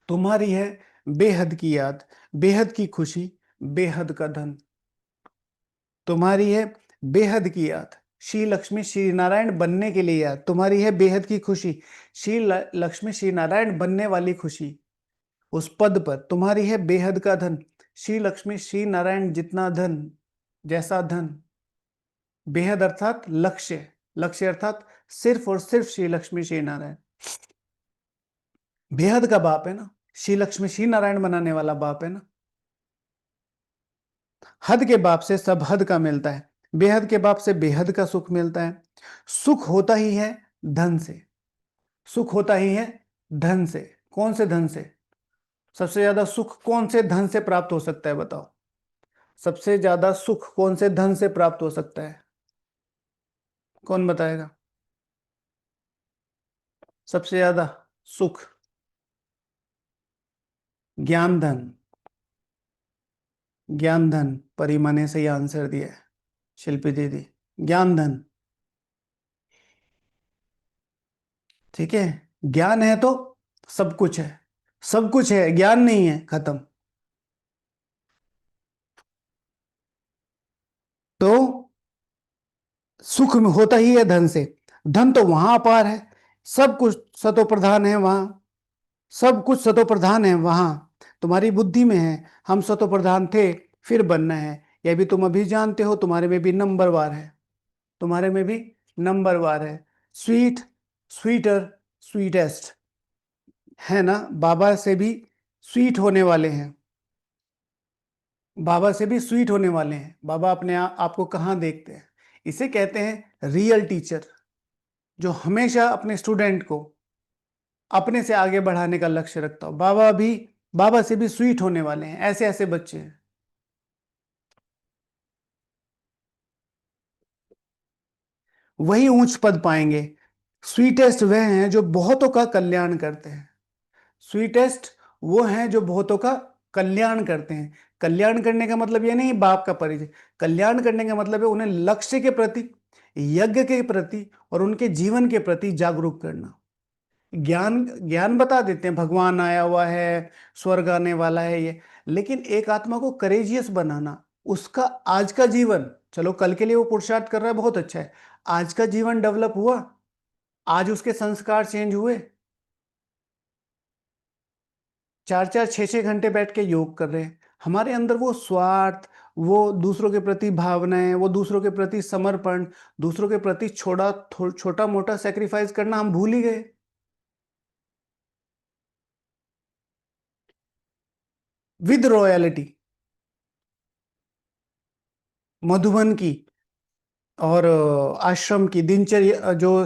तुम्हारी है बेहद की याद, बेहद की खुशी, बेहद का धन। तुम्हारी है बेहद की याद, श्री लक्ष्मी श्री नारायण बनने के लिए याद। तुम्हारी है बेहद की खुशी, श्री लक्ष्मी श्री नारायण बनने वाली खुशी। उस पद पर तुम्हारी है बेहद का धन, श्री लक्ष्मी श्री नारायण जितना धन, जैसा धन। बेहद अर्थात लक्ष्य, लक्ष्य अर्थात सिर्फ और सिर्फ श्री लक्ष्मी श्री नारायण। बेहद का बाप है ना, श्री लक्ष्मी श्री नारायण बनाने वाला बाप है ना। हद के बाप से सब हद का मिलता है, बेहद के बाप से बेहद का सुख मिलता है। सुख होता ही है धन से, सुख होता ही है धन से। कौन से धन से? सबसे ज्यादा सुख कौन से धन से प्राप्त हो सकता है बताओ? सबसे ज्यादा सुख कौन से धन से प्राप्त हो सकता है? कौन बताएगा? सबसे ज्यादा सुख ज्ञान धन, ज्ञान धन। परिमा ने सही आंसर दिया है, शिल्पी दीदी, ज्ञान धन। ठीक है, ज्ञान है तो सब कुछ है, सब कुछ है, ज्ञान नहीं है खत्म। तो सुख में होता ही है धन से। धन तो वहां अपार है, सब कुछ सतो प्रधान है वहां, सब कुछ सतो प्रधान है वहां। तुम्हारी बुद्धि में है, हम सतो प्रधान थे फिर बनना है, यह भी तुम अभी जानते हो। तुम्हारे में भी नंबरवार है, तुम्हारे में भी नंबरवार है। स्वीट, स्वीटर, स्वीटेस्ट है ना। बाबा से भी स्वीट होने वाले हैं, बाबा से भी स्वीट होने वाले हैं। बाबा अपने आपको कहाँ देखते हैं? इसे कहते हैं रियल टीचर, जो हमेशा अपने स्टूडेंट को अपने से आगे बढ़ाने का लक्ष्य रखता हो। बाबा से भी स्वीट होने वाले हैं, ऐसे ऐसे बच्चे हैं। वही ऊंच पद पाएंगे। स्वीटेस्ट वह हैं जो बहुतों का कल्याण करते हैं, स्वीटेस्ट वो हैं जो बहुतों का कल्याण करते हैं। कल्याण करने का मतलब ये नहीं बाप का परिचय, कल्याण करने का मतलब है उन्हें लक्ष्य के प्रति, यज्ञ के प्रति और उनके जीवन के प्रति जागरूक करना। ज्ञान ज्ञान बता देते हैं, भगवान आया हुआ है, स्वर्ग आने वाला है ये, लेकिन एक आत्मा को करेजियस बनाना, उसका आज का जीवन, चलो कल के लिए वो पुरुषार्थ कर रहा है बहुत अच्छा है, आज का जीवन डेवलप हुआ, आज उसके संस्कार चेंज हुए। 4 4 6 6 घंटे बैठ के योग कर रहे हैं, हमारे अंदर वो स्वार्थ, वो दूसरों के प्रति भावनाएं, वो दूसरों के प्रति समर्पण, दूसरों के प्रति छोटा मोटा सेक्रीफाइस करना हम भूल ही गए। विद रॉयलिटी, मधुबन की और आश्रम की दिनचर्या, जो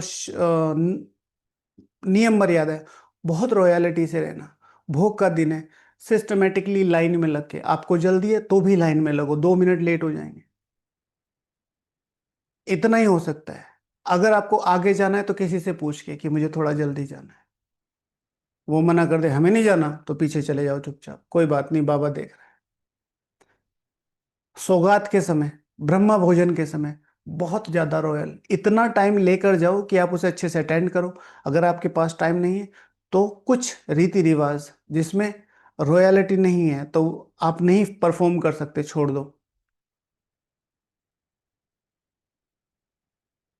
नियम मर्यादा है, बहुत रॉयलिटी से रहना। भोग का दिन है, सिस्टमेटिकली लाइन में लग के, आपको जल्दी है तो भी लाइन में लगो, 2 मिनट लेट हो जाएंगे, इतना ही हो सकता है। अगर आपको आगे जाना है तो किसी से पूछ के कि मुझे थोड़ा जल्दी जाना है, वो मना कर दे हमें नहीं जाना तो पीछे चले जाओ चुपचाप, कोई बात नहीं बाबा देख रहे हैं। सौगात के समय, ब्रह्मा भोजन के समय बहुत ज्यादा रॉयल, इतना टाइम लेकर जाओ कि आप उसे अच्छे से अटेंड करो। अगर आपके पास टाइम नहीं है तो कुछ रीति रिवाज जिसमें रॉयलिटी नहीं है तो आप नहीं परफॉर्म कर सकते, छोड़ दो।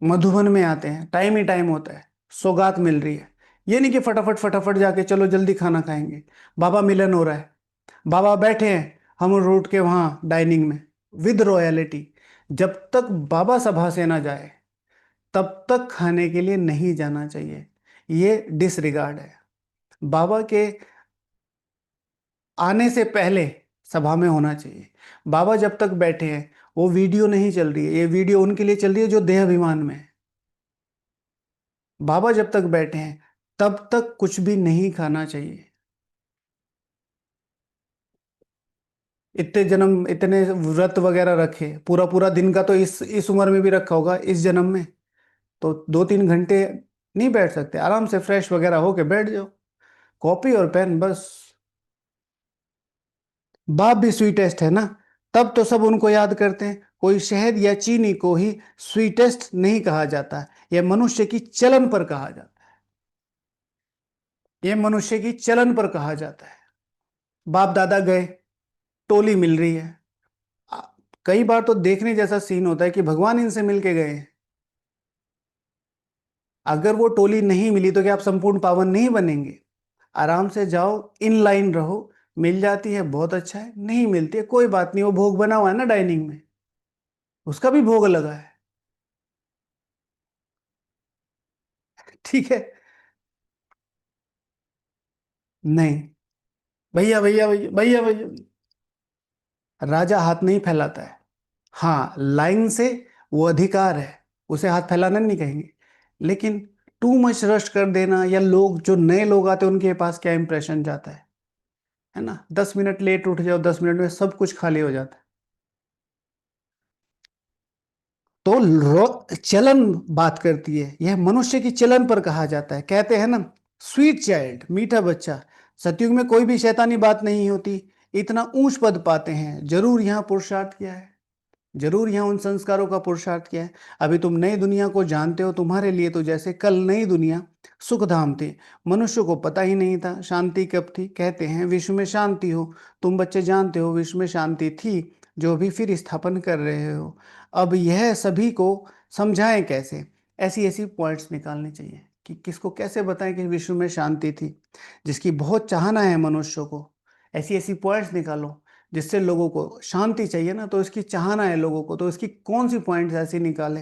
मधुबन में आते हैं, टाइम ही टाइम होता है, सौगात मिल रही है, ये नहीं कि फटाफट फटाफट जाके चलो जल्दी खाना खाएंगे। बाबा मिलन हो रहा है, बाबा बैठे हैं, हम रूट के वहाँ डाइनिंग में विद रॉयलिटी, जब तक बाबा सभा से ना जाए तब तक खाने के लिए नहीं जाना चाहिए। ये डिसरिगार्ड है। बाबा के आने से पहले सभा में होना चाहिए। बाबा जब तक बैठे हैं वो वीडियो नहीं चल रही है, ये वीडियो उनके लिए चल रही है जो देह अभिमान में है। बाबा जब तक बैठे हैं तब तक कुछ भी नहीं खाना चाहिए। इतने जन्म, इतने व्रत वगैरह रखे, पूरा पूरा दिन का तो इस उम्र में भी रखा होगा, इस जन्म में तो 2-3 घंटे नहीं बैठ सकते, आराम से फ्रेश वगैरह होके बैठ जाओ, कॉपी और पेन बस। बाप भी स्वीटेस्ट है ना, तब तो सब उनको याद करते हैं। कोई शहद या चीनी को ही स्वीटेस्ट नहीं कहा जाता, यह मनुष्य की चलन पर कहा जाता है, यह मनुष्य की चलन पर कहा जाता है। बाप दादा गए, टोली मिल रही है। आ- कई बार तो देखने जैसा सीन होता है कि भगवान इनसे मिलके गए हैं। अगर वो टोली नहीं मिली तो क्या आप संपूर्ण पावन नहीं बनेंगे? आराम से जाओ, इन लाइन रहो, मिल जाती है बहुत अच्छा है, नहीं मिलती है कोई बात नहीं, वो भोग बना हुआ है ना डाइनिंग में, उसका भी भोग लगा है। ठीक है। नहीं, भैया भैया भैया भैया भैया, राजा हाथ नहीं फैलाता है। हाँ, लाइन से वो अधिकार है, उसे हाथ फैलाना नहीं कहेंगे, लेकिन टू मच रश कर देना, या लोग जो नए लोग आते हैं उनके पास क्या इंप्रेशन जाता है ना, 10 मिनट लेट उठ जाओ, 10 मिनट में सब कुछ खाली हो जाता है। तो चलन बात करती है, यह मनुष्य की चलन पर कहा जाता है। कहते हैं ना, स्वीट चाइल्ड, मीठा बच्चा। सतयुग में कोई भी शैतानी बात नहीं होती, इतना ऊंच पद पाते हैं, जरूर यहाँ पुरुषार्थ किया है, जरूर यहाँ उन संस्कारों का पुरुषार्थ किया है। अभी तुम नई दुनिया को जानते हो, तुम्हारे लिए तो जैसे कल नई दुनिया सुखधाम थी, मनुष्य को पता ही नहीं था शांति कब थी। कहते हैं विश्व में शांति हो, तुम बच्चे जानते हो विश्व में शांति थी, जो भी फिर स्थापन कर रहे हो। अब यह सभी को समझाएं कैसे, ऐसी ऐसी पॉइंट्स निकालने चाहिए कि किसको कैसे बताएं कि विश्व में शांति थी, जिसकी बहुत चाहना है मनुष्य को। ऐसी ऐसी पॉइंट्स निकालो जिससे लोगों को शांति चाहिए ना, तो इसकी चाहना है लोगों को, तो इसकी कौन सी पॉइंट्स ऐसी निकाले।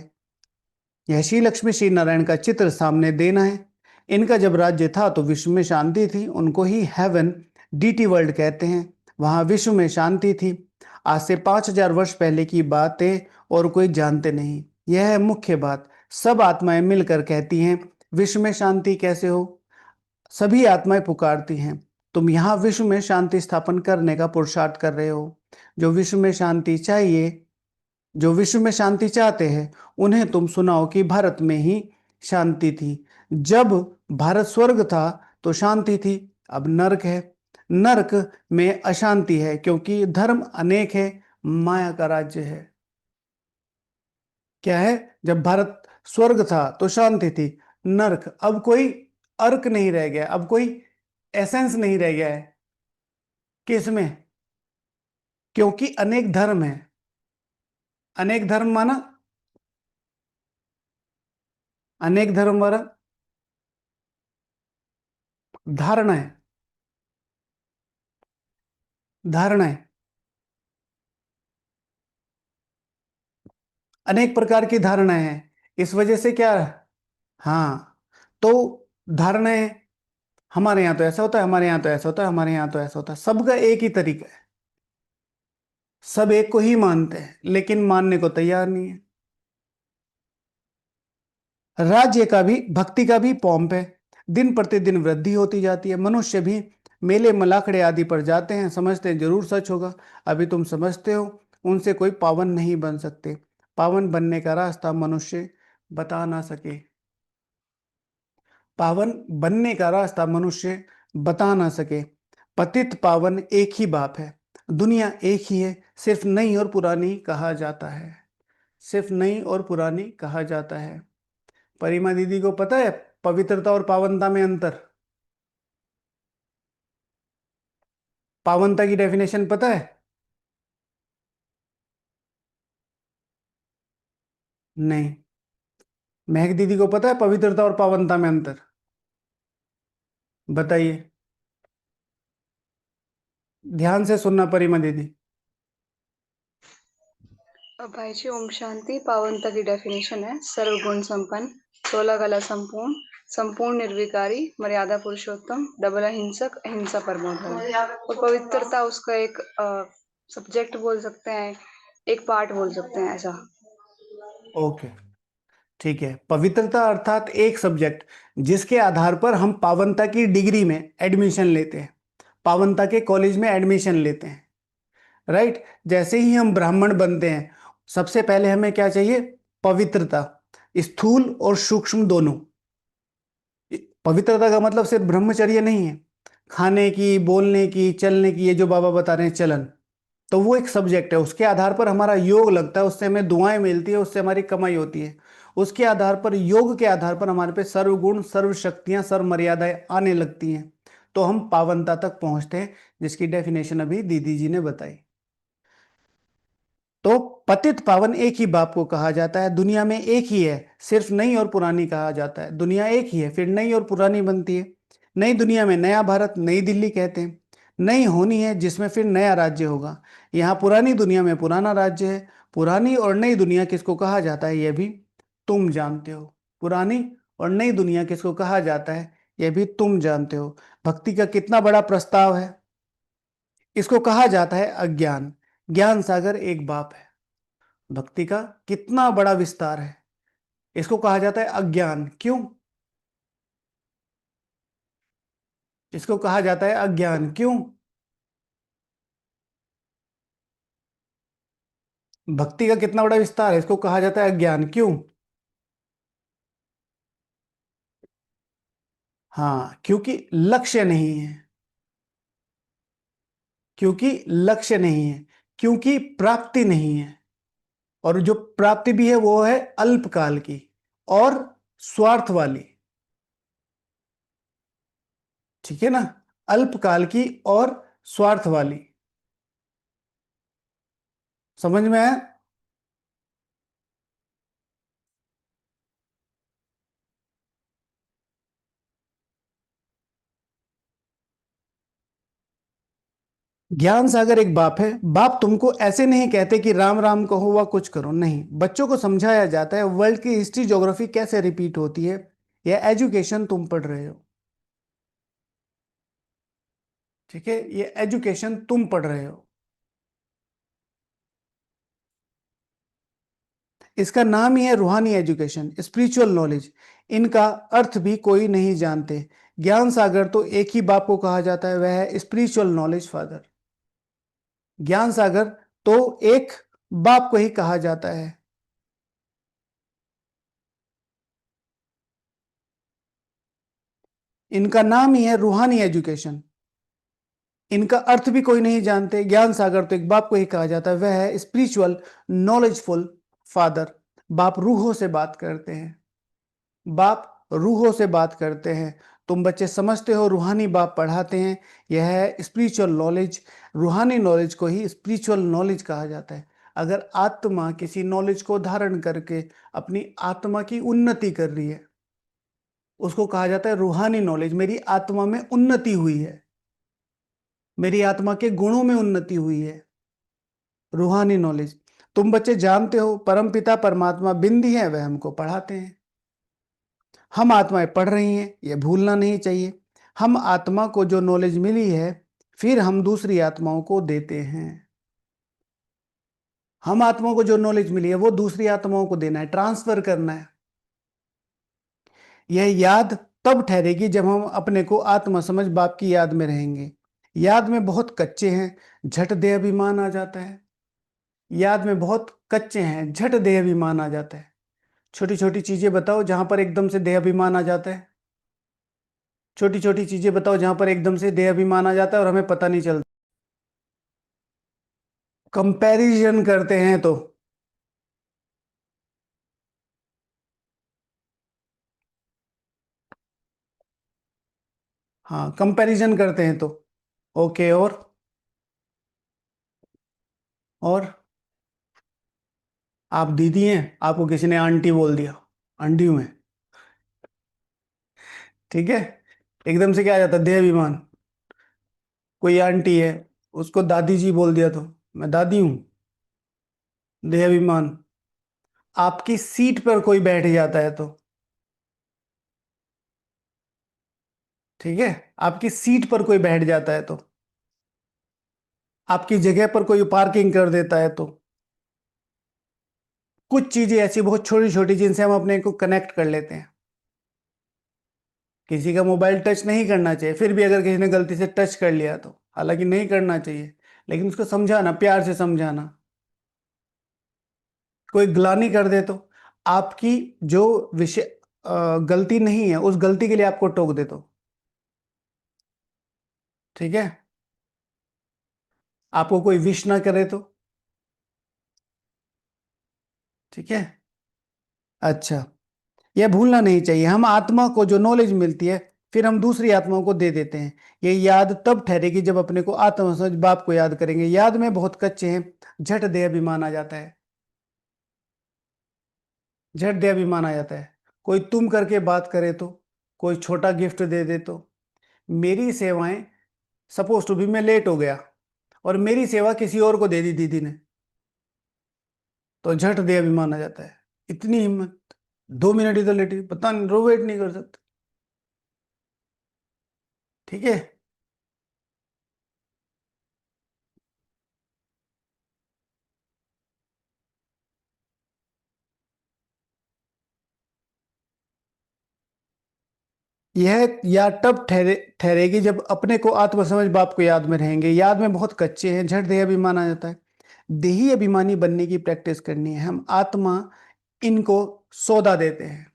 यह श्री लक्ष्मी श्री नारायण का चित्र सामने देना है। इनका जब राज्य था तो विश्व में शांति थी, उनको ही हेवन, डीटी वर्ल्ड कहते हैं, वहां विश्व में शांति थी। आज से 5,000 वर्ष पहले की बातें और कोई जानते नहीं, यह है मुख्य बात। सब आत्माएं मिलकर कहती हैं विश्व में शांति कैसे हो, सभी आत्माएं पुकारती हैं, तुम यहाँ विश्व में शांति स्थापन करने का पुरुषार्थ कर रहे हो। जो विश्व में शांति चाहिए, जो विश्व में शांति चाहते हैं, उन्हें तुम सुनाओ कि भारत में ही शांति थी। जब भारत स्वर्ग था तो शांति थी, अब नरक है। नरक में अशांति है क्योंकि धर्म अनेक है, माया का राज्य है। क्या है? जब भारत स्वर्ग था तो शांति थी, नरक, अब कोई अर्क नहीं रह गया, अब कोई एसेंस नहीं रह गया है। किसमें? क्योंकि अनेक धर्म है। अनेक धर्म माना, अनेक धर्म वाला धारणा है, धारणा है, अनेक प्रकार की धारणाएं हैं। इस वजह से क्या, हाँ, तो धारणाएं, हमारे यहाँ तो ऐसा होता है, हमारे यहाँ तो ऐसा होता है, हमारे यहाँ तो ऐसा होता है, सबका एक ही तरीका है, सब एक को ही मानते हैं लेकिन मानने को तैयार नहीं है। राज्य का भी, भक्ति का भी पॉम्प है। दिन प्रतिदिन वृद्धि होती जाती है। मनुष्य भी मेले मलाखड़े आदि पर जाते हैं, समझते हैं जरूर सच होगा। अभी तुम समझते हो, उनसे कोई पावन नहीं बन सकते। पावन बनने का रास्ता मनुष्य बता ना सके। पावन बनने का रास्ता मनुष्य बता ना सके। पतित पावन एक ही बाप है, दुनिया एक ही है, सिर्फ नई और पुरानी कहा जाता है। सिर्फ नई और पुरानी कहा जाता है। परिमा दीदी को पता है पवित्रता और पावनता में अंतर? पावनता की डेफिनेशन पता है? नहीं। महक दीदी को पता है पवित्रता और पावनता में अंतर? बताइए। ध्यान से सुनना परिमा दीदी। भाई जी ओम शांति। पावनता की डेफिनेशन है सर्वगुण संपन्न, 16 कला संपूर्ण, संपूर्ण निर्विकारी, मर्यादा पुरुषोत्तम, डबल अहिंसक, अहिंसा परमो धर्म। और पवित्रता उसका एक सब्जेक्ट बोल सकते हैं, एक पार्ट बोल सकते हैं ऐसा। ओके, ठीक है। पवित्रता अर्थात एक सब्जेक्ट जिसके आधार पर हम पावनता की डिग्री में एडमिशन लेते हैं, पावनता के कॉलेज में एडमिशन लेते हैं। राइट। जैसे ही हम ब्राह्मण बनते हैं, सबसे पहले हमें क्या चाहिए? पवित्रता, स्थूल और सूक्ष्म दोनों। पवित्रता का मतलब सिर्फ ब्रह्मचर्य नहीं है, खाने की, बोलने की, चलने की, ये जो बाबा बता रहे हैं चलन, तो वो एक सब्जेक्ट है। उसके आधार पर हमारा योग लगता है, उससे हमें दुआएं मिलती है, उससे हमारी कमाई होती है। उसके आधार पर, योग के आधार पर हमारे पे सर्वगुण, सर्व शक्तियां, सर्व मर्यादाएं आने लगती हैं, तो हम पावनता तक पहुंचते हैं, जिसकी डेफिनेशन अभी दीदी जी ने बताई। तो पतित पावन एक ही बाप को कहा जाता है। दुनिया में एक ही है, सिर्फ नई और पुरानी कहा जाता है। दुनिया एक ही है, फिर नई और पुरानी बनती है। नई दुनिया में नया भारत, नई दिल्ली कहते हैं। नई होनी है जिसमें फिर नया राज्य होगा। यहाँ पुरानी दुनिया में पुराना राज्य है। पुरानी और नई दुनिया किसको कहा जाता है, यह भी तुम जानते हो। पुरानी और नई दुनिया किसको कहा जाता है, यह भी तुम जानते हो। भक्ति का कितना बड़ा प्रस्ताव है। इसको कहा जाता है अज्ञान। ज्ञान सागर एक बाप है। भक्ति का कितना बड़ा विस्तार है। इसको कहा जाता है अज्ञान। क्यों इसको कहा जाता है अज्ञान? क्यों? भक्ति का कितना बड़ा विस्तार है, इसको कहा जाता है अज्ञान। क्यों? हाँ, क्योंकि लक्ष्य नहीं है। क्योंकि लक्ष्य नहीं है, क्योंकि प्राप्ति नहीं है। और जो प्राप्ति भी है वो है अल्पकाल की और स्वार्थ वाली। ठीक है ना? अल्पकाल की और स्वार्थ वाली। समझ में आया? ज्ञान सागर एक बाप है। बाप तुमको ऐसे नहीं कहते कि राम राम कहो व कुछ करो, नहीं। बच्चों को समझाया जाता है वर्ल्ड की हिस्ट्री, ज्योग्राफी कैसे रिपीट होती है। यह एजुकेशन तुम पढ़ रहे हो। ठीक है, ये एजुकेशन तुम पढ़ रहे हो। इसका नाम ही है रूहानी एजुकेशन, स्पिरिचुअल नॉलेज। इनका अर्थ भी कोई नहीं जानते। ज्ञान सागर तो एक ही बाप को कहा जाता है, वह है स्पिरिचुअल नॉलेज फादर। ज्ञान सागर तो एक बाप को ही कहा जाता है। इनका नाम ही है रूहानी एजुकेशन। इनका अर्थ भी कोई नहीं जानते। ज्ञान सागर तो एक बाप को ही कहा जाता है, वह है स्पिरिचुअल नॉलेजफुल फादर। बाप रूहों से बात करते हैं। बाप रूहों से बात करते हैं। तुम बच्चे समझते हो रूहानी बाप पढ़ाते हैं, यह है स्पिरिचुअल नॉलेज। रूहानी नॉलेज को ही स्पिरिचुअल नॉलेज कहा जाता है। अगर आत्मा किसी नॉलेज को धारण करके अपनी आत्मा की उन्नति कर रही है, उसको कहा जाता है रूहानी नॉलेज। मेरी आत्मा में उन्नति हुई है, मेरी आत्मा के गुणों में उन्नति हुई है, रूहानी नॉलेज। तुम बच्चे जानते हो परमपिता परमात्मा बिंदी है, वह हमको पढ़ाते हैं। हम आत्माएं पढ़ रही हैं, यह भूलना नहीं चाहिए। हम आत्मा को जो नॉलेज मिली है, फिर हम दूसरी आत्माओं को देते हैं। हम आत्माओं को जो नॉलेज मिली है वो दूसरी आत्माओं को देना है, ट्रांसफर करना है। यह याद तब ठहरेगी जब हम अपने को आत्मा समझ बाप की याद में रहेंगे। याद में बहुत कच्चे हैं, झट देह अभिमान आ जाता है। याद में बहुत कच्चे हैं, झट देह अभिमान आ जाता है। छोटी छोटी चीजें बताओ जहां पर एकदम से देह अभिमान आ जाता है। छोटी छोटी चीजें बताओ जहां पर एकदम से देह अभिमान आ जाता है और हमें पता नहीं चलता। कंपैरिजन करते हैं तो, हाँ कंपैरिजन करते हैं तो। ओके, और आप दीदी हैं, आपको किसी ने आंटी बोल दिया, आंटी हूं मैं, ठीक है, एकदम से क्या आ जाता है, देह अभिमान। कोई आंटी है, उसको दादी जी बोल दिया तो मैं दादी हूं, देह अभिमान। आपकी सीट पर कोई बैठ जाता है तो, ठीक है, आपकी सीट पर कोई बैठ जाता है तो, आपकी जगह पर कोई पार्किंग कर देता है तो, कुछ चीजें ऐसी बहुत छोटी छोटी जिनसे हम अपने को कनेक्ट कर लेते हैं। किसी का मोबाइल टच नहीं करना चाहिए, फिर भी अगर किसी ने गलती से टच कर लिया तो, हालांकि नहीं करना चाहिए, लेकिन उसको समझाना, प्यार से समझाना। कोई ग्लानि कर दे तो, आपकी जो विषय गलती नहीं है उस गलती के लिए आपको टोक दे तो, ठीक है, आपको कोई विश ना करे तो, ठीक है। अच्छा, यह भूलना नहीं चाहिए, हम आत्मा को जो नॉलेज मिलती है फिर हम दूसरी आत्माओं को दे देते हैं। ये याद तब ठहरेगी जब अपने को आत्मा समझ बाप को याद करेंगे। याद में बहुत कच्चे हैं, झट दे अभिमान आ जाता है, झट दे अभिमान आ जाता है। कोई तुम करके बात करे तो, कोई छोटा गिफ्ट दे दे तो, मेरी सेवाएं, सपोज टू भी मैं लेट हो गया और मेरी सेवा किसी और को दे दी दीदी ने, तो झट दे अभिमान आ जाता है। इतनी हिम्मत, 2 मिनट इधर लेटी, पता नहीं, रो वेट नहीं कर सकते, ठीक है। यह या तब ठहरेगी जब अपने को आत्म समझ बाप को याद में रहेंगे। याद में बहुत कच्चे हैं, झट देह अभिमान आ जाता है। देही अभिमानी बनने की प्रैक्टिस करनी है। हम आत्मा इनको सौदा देते हैं।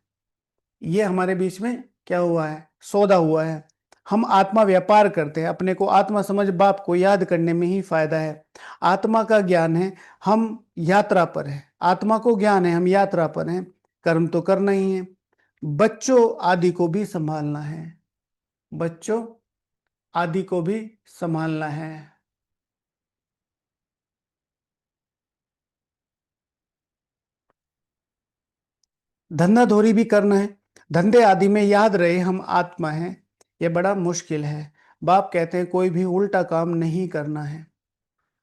ये हमारे बीच में क्या हुआ है, सौदा हुआ है। हम आत्मा व्यापार करते हैं, अपने को आत्मा समझ बाप को याद करने में ही फायदा है। आत्मा का ज्ञान है, हम यात्रा पर हैं। आत्मा को ज्ञान है, हम यात्रा पर हैं। कर्म तो करना ही है। बच्चों आदि को भी संभालना है, बच्चों आदि को भी संभालना है। धंधाधोरी भी करना है। धंधे आदि में याद रहे हम आत्मा हैं, यह बड़ा मुश्किल है। बाप कहते हैं कोई भी उल्टा काम नहीं करना है।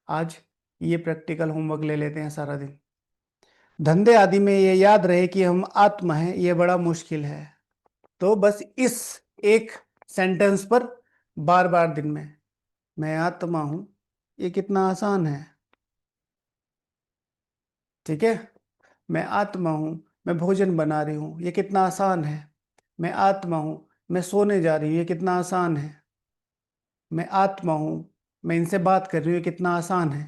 आज ये प्रैक्टिकल होमवर्क ले लेते हैं सारा दिन। धंधे आदि में ये याद रहे कि हम आत्मा हैं, ये बड़ा मुश्किल है। तो बस इस एक सेंटेंस पर बार बार दिन में, मैं आत्मा हूं, ये कितना आसान है, ठीक है। मैं आत्मा हूं, मैं भोजन बना रही हूं, ये कितना आसान है। मैं आत्मा हूं, मैं सोने जा रही हूं, ये कितना आसान है। मैं आत्मा हूं, मैं इनसे बात कर रही हूं, ये कितना आसान है।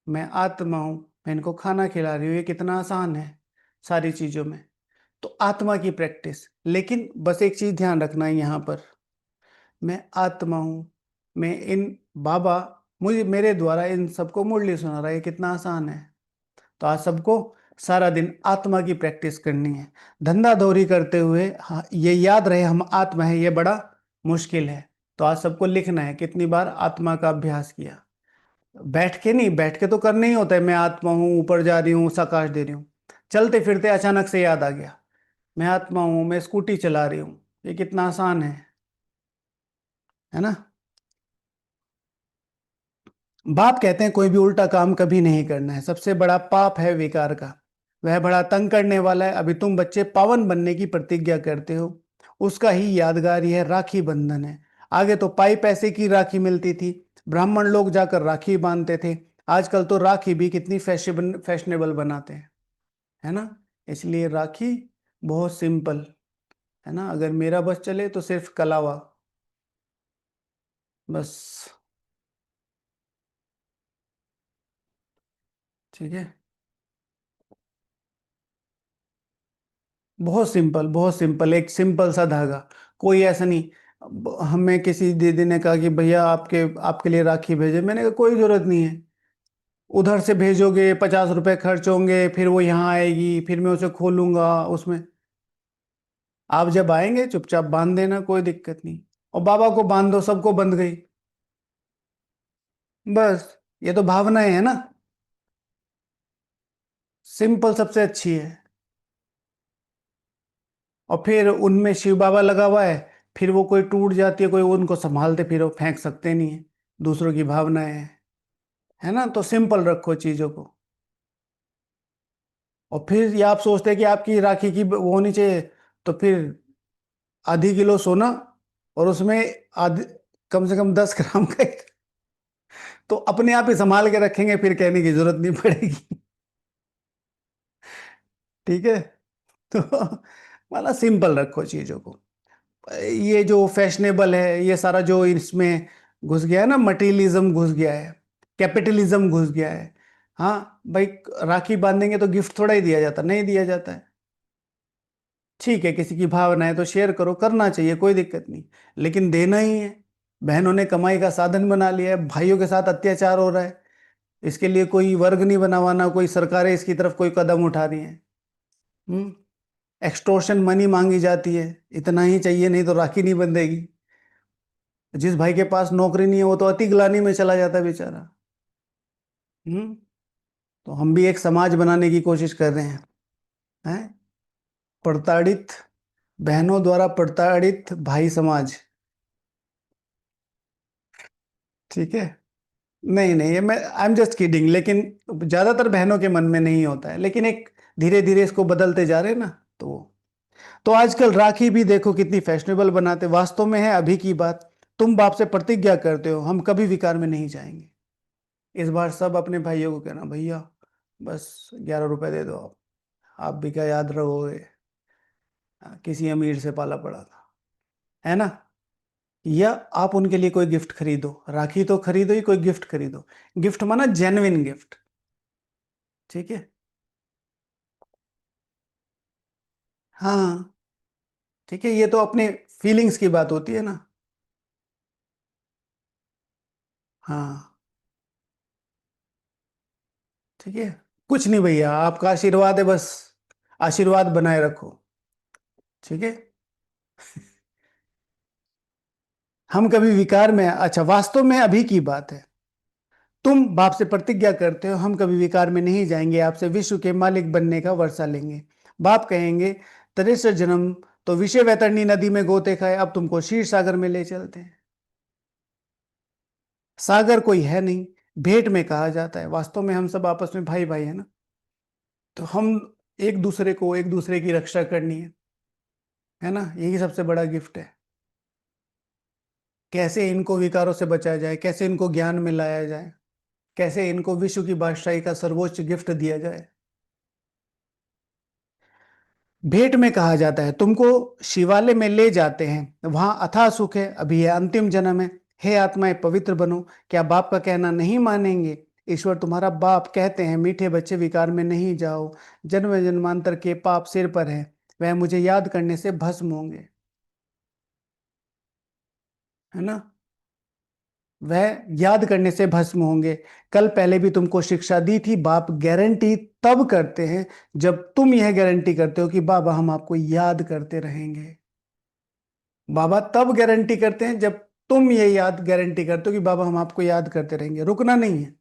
मैं आत्मा हूं, मैं इनको खाना खिला रही हूं, ये कितना आसान है सारी चीजों में। तो आत्मा की प्रैक्टिस। लेकिन बस एक चीज ध्यान रखना है यहाँ पर, मैं आत्मा हूं, मैं इन बाबा मुझे मेरे द्वारा इन सबको मुरली सुना रहा है, ये कितना आसान है। तो आज सबको सारा दिन आत्मा की प्रैक्टिस करनी है। धंधा दौरी करते हुए हाँ, ये याद रहे हम आत्मा है, ये बड़ा मुश्किल है। तो आज सबको लिखना है कितनी बार आत्मा का अभ्यास किया। बैठ के नहीं, बैठ के तो करना ही होता है, मैं आत्मा हूँ, ऊपर जा रही हूँ, साकाश दे रही हूँ। चलते फिरते अचानक से याद आ गया, मैं आत्मा हूँ, मैं स्कूटी चला रही हूँ, ये कितना आसान है ना। बाप कहते हैं कोई भी उल्टा काम कभी नहीं करना है, सबसे बड़ा पाप है विकार का, वह बड़ा तंग करने वाला है। अभी तुम बच्चे पावन बनने की प्रतिज्ञा करते हो, उसका ही यादगार यह राखी बंधन है। आगे तो पाई पैसे की राखी मिलती थी, ब्राह्मण लोग जाकर राखी बांधते थे। आजकल तो राखी भी कितनी फैशनेबल बनाते हैं, है ना। इसलिए राखी बहुत सिंपल, है ना। अगर मेरा बस चले तो सिर्फ कलावा, बस। ठीक है, बहुत सिंपल, बहुत सिंपल, एक सिंपल सा धागा। कोई ऐसा नहीं। हमें किसी दीदी ने कहा कि भैया आपके आपके लिए राखी भेजे, मैंने कहा कोई जरूरत नहीं है। उधर से भेजोगे 50 रुपए खर्च होंगे, फिर वो यहाँ आएगी, फिर मैं उसे खोलूंगा उसमें। आप जब आएंगे चुपचाप बांध देना, कोई दिक्कत नहीं। और बाबा को बांध दो, सबको बंध गई। बस, ये तो भावनाएं है ना, सिंपल सबसे अच्छी है। और फिर उनमें शिव बाबा लगा हुआ है, फिर वो कोई टूट जाती है, कोई उनको संभालते फिर वो फेंक सकते नहीं है, दूसरों की भावनाएं हैं। है ना, तो सिंपल रखो चीजों को। और फिर ये आप सोचते हैं कि आपकी राखी की वो होनी चाहिए, तो फिर आधी किलो सोना, और उसमें आधी, कम से कम 10 ग्राम का तो अपने आप ही संभाल के रखेंगे, फिर कहने की जरूरत नहीं पड़ेगी। ठीक है। तो मतलब सिंपल रखो चीजों को। ये जो फैशनेबल है, ये सारा जो इसमें घुस गया है ना, मटेरियलिज्म घुस गया है, कैपिटलिज्म घुस गया है। हाँ भाई, राखी बांधेंगे तो गिफ्ट थोड़ा ही दिया जाता, नहीं दिया जाता है। ठीक है, किसी की भावना है तो शेयर करो, करना चाहिए, कोई दिक्कत नहीं। लेकिन देना ही है। बहनों ने कमाई का साधन बना लिया है, भाइयों के साथ अत्याचार हो रहा है। इसके लिए कोई वर्ग नहीं बनावाना, कोई सरकारें इसकी तरफ कोई कदम उठा रही हैं। एक्सटोर्शन मनी मांगी जाती है, इतना ही चाहिए, नहीं तो राखी नहीं बंधेगी। जिस भाई के पास नौकरी नहीं है वो तो अति ग्लानि में चला जाता है बेचारा। हम्म तो हम भी एक समाज बनाने की कोशिश कर रहे हैं। प्रताड़ित बहनों द्वारा प्रताड़ित भाई समाज। ठीक है। नहीं नहीं, ये मैं आई एम जस्ट किडिंग, लेकिन ज्यादातर बहनों के मन में नहीं होता है, लेकिन एक धीरे धीरे इसको बदलते जा रहे हैं ना। तो आजकल राखी भी देखो कितनी फैशनेबल बनाते, वास्तव में है अभी की बात। तुम बाप से प्रतिज्ञा करते हो हम कभी विकार में नहीं जाएंगे। इस बार सब अपने भाइयों को कहना, भैया बस 11 रुपए दे दो आप भी क्या याद रहोगे। किसी अमीर से पाला पड़ा था, है ना। या आप उनके लिए कोई गिफ्ट खरीदो, राखी तो खरीदो ही, कोई गिफ्ट खरीदो। गिफ्ट माना जेन्युइन गिफ्ट। ठीक है। हाँ, ठीक है, ये तो अपने फीलिंग्स की बात होती है ना। हाँ, ठीक है। कुछ नहीं भैया, आपका आशीर्वाद है बस, आशीर्वाद बनाए रखो। ठीक है। हम कभी विकार में, अच्छा वास्तव में अभी की बात है। तुम बाप से प्रतिज्ञा करते हो हम कभी विकार में नहीं जाएंगे, आपसे विश्व के मालिक बनने का वर्षा लेंगे। बाप कहेंगे 63 जन्म तो विषय वैतरणी नदी में गोते खाए, अब तुमको क्षीर सागर में ले चलते हैं। सागर कोई है नहीं, भेंट में कहा जाता है, वास्तव में हम सब आपस में भाई भाई है ना। तो हम एक दूसरे की रक्षा करनी है ना, यही सबसे बड़ा गिफ्ट है। कैसे इनको विकारों से बचाया जाए, कैसे इनको ज्ञान में लाया जाए, कैसे इनको विश्व की बादशाही का सर्वोच्च गिफ्ट दिया जाए। भेंट में कहा जाता है तुमको शिवालय में ले जाते हैं, वहां अथाह सुख है, अभी यह अंतिम जन्म है। हे आत्माएं पवित्र बनो, क्या बाप का कहना नहीं मानेंगे। ईश्वर तुम्हारा बाप कहते हैं मीठे बच्चे विकार में नहीं जाओ, जन्म जन्मांतर के पाप सिर पर है, वह मुझे याद करने से भस्म होंगे। है ना, वह याद करने से भस्म होंगे। कल पहले भी तुमको शिक्षा दी थी, बाप गारंटी तब करते हैं जब तुम यह गारंटी करते हो कि बाबा हम आपको याद करते रहेंगे। बाबा तब गारंटी करते हैं जब तुम ये याद गारंटी करते हो कि बाबा हम आपको याद करते रहेंगे। रुकना नहीं है,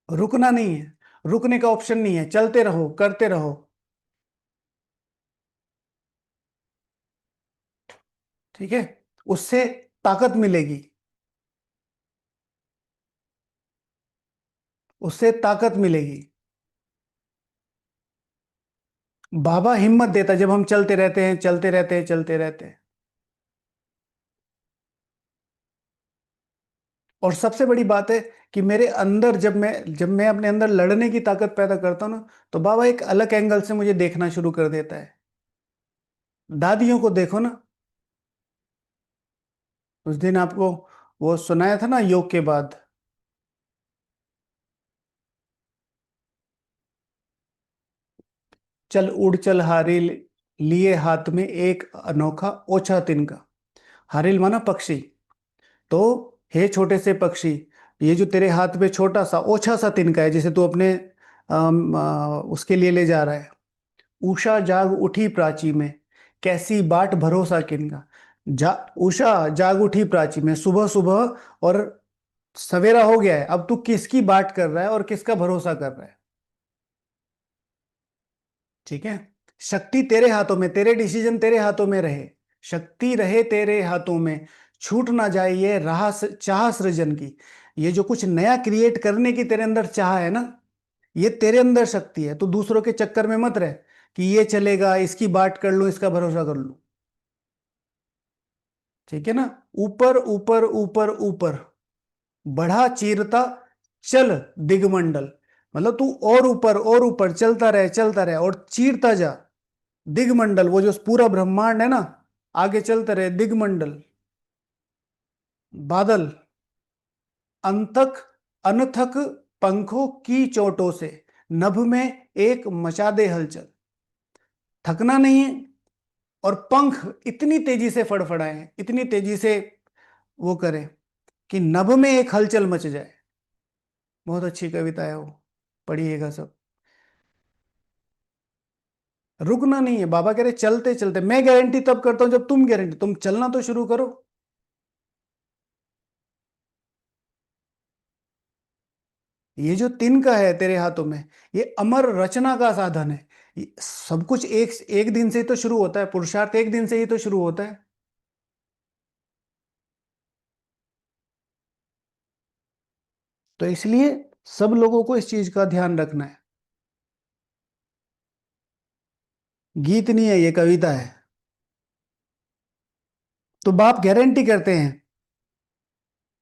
रुकना नहीं है, रुकने का ऑप्शन नहीं है, चलते रहो, करते रहो। ठीक है, उससे ताकत मिलेगी, उससे ताकत मिलेगी। बाबा हिम्मत देता जब हम चलते रहते हैं, चलते रहते हैं, चलते रहते हैं। और सबसे बड़ी बात है कि मेरे अंदर जब मैं अपने अंदर लड़ने की ताकत पैदा करता हूं ना, तो बाबा एक अलग एंगल से मुझे देखना शुरू कर देता है। दादियों को देखो ना, उस दिन आपको वो सुनाया था ना योग के बाद। चल उड़ चल हारिल, लिए हाथ में एक अनोखा ओछा तिनका। हारिल माना पक्षी। तो हे छोटे से पक्षी, ये जो तेरे हाथ में छोटा सा ओछा सा तिनका है, जिसे तू अपने उसके लिए ले जा रहा है। उषा जाग उठी प्राची में, कैसी बाट भरोसा किनका। उषा जाग उठी प्राची में, सुबह सुबह और सवेरा हो गया है, अब तू किसकी बात कर रहा है और किसका भरोसा कर रहा है। ठीक है। शक्ति तेरे हाथों में, तेरे डिसीजन तेरे हाथों में रहे, शक्ति रहे तेरे हाथों में, छूट ना जाए ये राह चाह सृजन की। ये जो कुछ नया क्रिएट करने की तेरे अंदर चाह है ना, ये तेरे अंदर शक्ति है। तो दूसरों के चक्कर में मत रह कि ये चलेगा, इसकी बात कर लूं, इसका भरोसा कर लूं। ठीक है ना। ऊपर ऊपर ऊपर ऊपर बढ़ा चीरता चल दिगमंडल। मतलब तू और ऊपर चलता रहे और चीरता जा दिगमंडल, वो जो पूरा ब्रह्मांड है ना, आगे चलते रहे दिगमंडल। बादल अंतक अनथक पंखों की चोटों से, नभ में एक मचा दे हलचल। थकना नहीं है, और पंख इतनी तेजी से फड़फड़ाए, इतनी तेजी से वो करे कि नभ में एक हलचल मच जाए। बहुत अच्छी कविता है वो, पढ़िएगा सब। रुकना नहीं है, बाबा कह रहे चलते चलते। मैं गारंटी तब करता हूं जब तुम गारंटी, तुम चलना तो शुरू करो। ये जो तिनका है तेरे हाथों में, ये अमर रचना का साधन है। सब कुछ एक एक दिन से ही तो शुरू होता है, पुरुषार्थ एक दिन से ही तो शुरू होता है। तो इसलिए सब लोगों को इस चीज का ध्यान रखना है। गीत नहीं है, ये कविता है। तो बाप गारंटी करते हैं,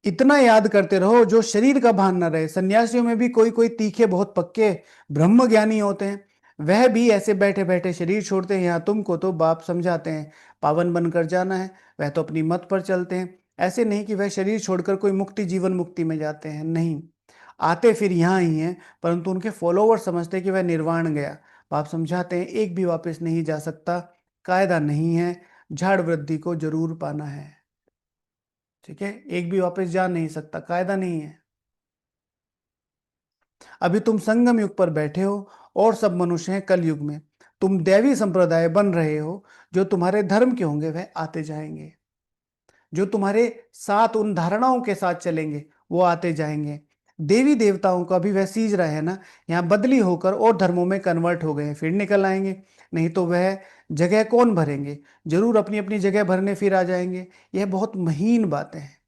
इतना याद करते रहो जो शरीर का भान न रहे। सन्यासियों में भी कोई कोई तीखे बहुत पक्के ब्रह्म ज्ञानी होते हैं, वह भी ऐसे बैठे बैठे शरीर छोड़ते हैं। यहाँ तुमको तो बाप समझाते हैं पावन बनकर जाना है, वह तो अपनी मत पर चलते हैं। ऐसे नहीं कि वह शरीर छोड़कर कोई मुक्ति जीवन मुक्ति में जाते हैं, नहीं, आते फिर यहाँ ही हैं, परंतु उनके फॉलोवर समझते हैं कि वह निर्वाण गया। बाप समझाते हैं एक भी वापस नहीं जा सकता, कायदा नहीं है, झाड़ वृद्धि को जरूर पाना है। ठीक है, एक भी वापस जा नहीं सकता, कायदा नहीं है। अभी तुम संगम युग पर बैठे हो और सब मनुष्य हैं कल युग में। तुम दैवी संप्रदाय बन रहे हो, जो तुम्हारे धर्म के होंगे वह आते जाएंगे, जो तुम्हारे साथ उन धारणाओं के साथ चलेंगे वो आते जाएंगे। देवी देवताओं का भी वह सीज रहे हैं ना, यहाँ बदली होकर और धर्मों में कन्वर्ट हो गए हैं, फिर निकल आएंगे। नहीं तो वह जगह कौन भरेंगे, जरूर अपनी अपनी जगह भरने फिर आ जाएंगे। यह बहुत महीन बातें हैं,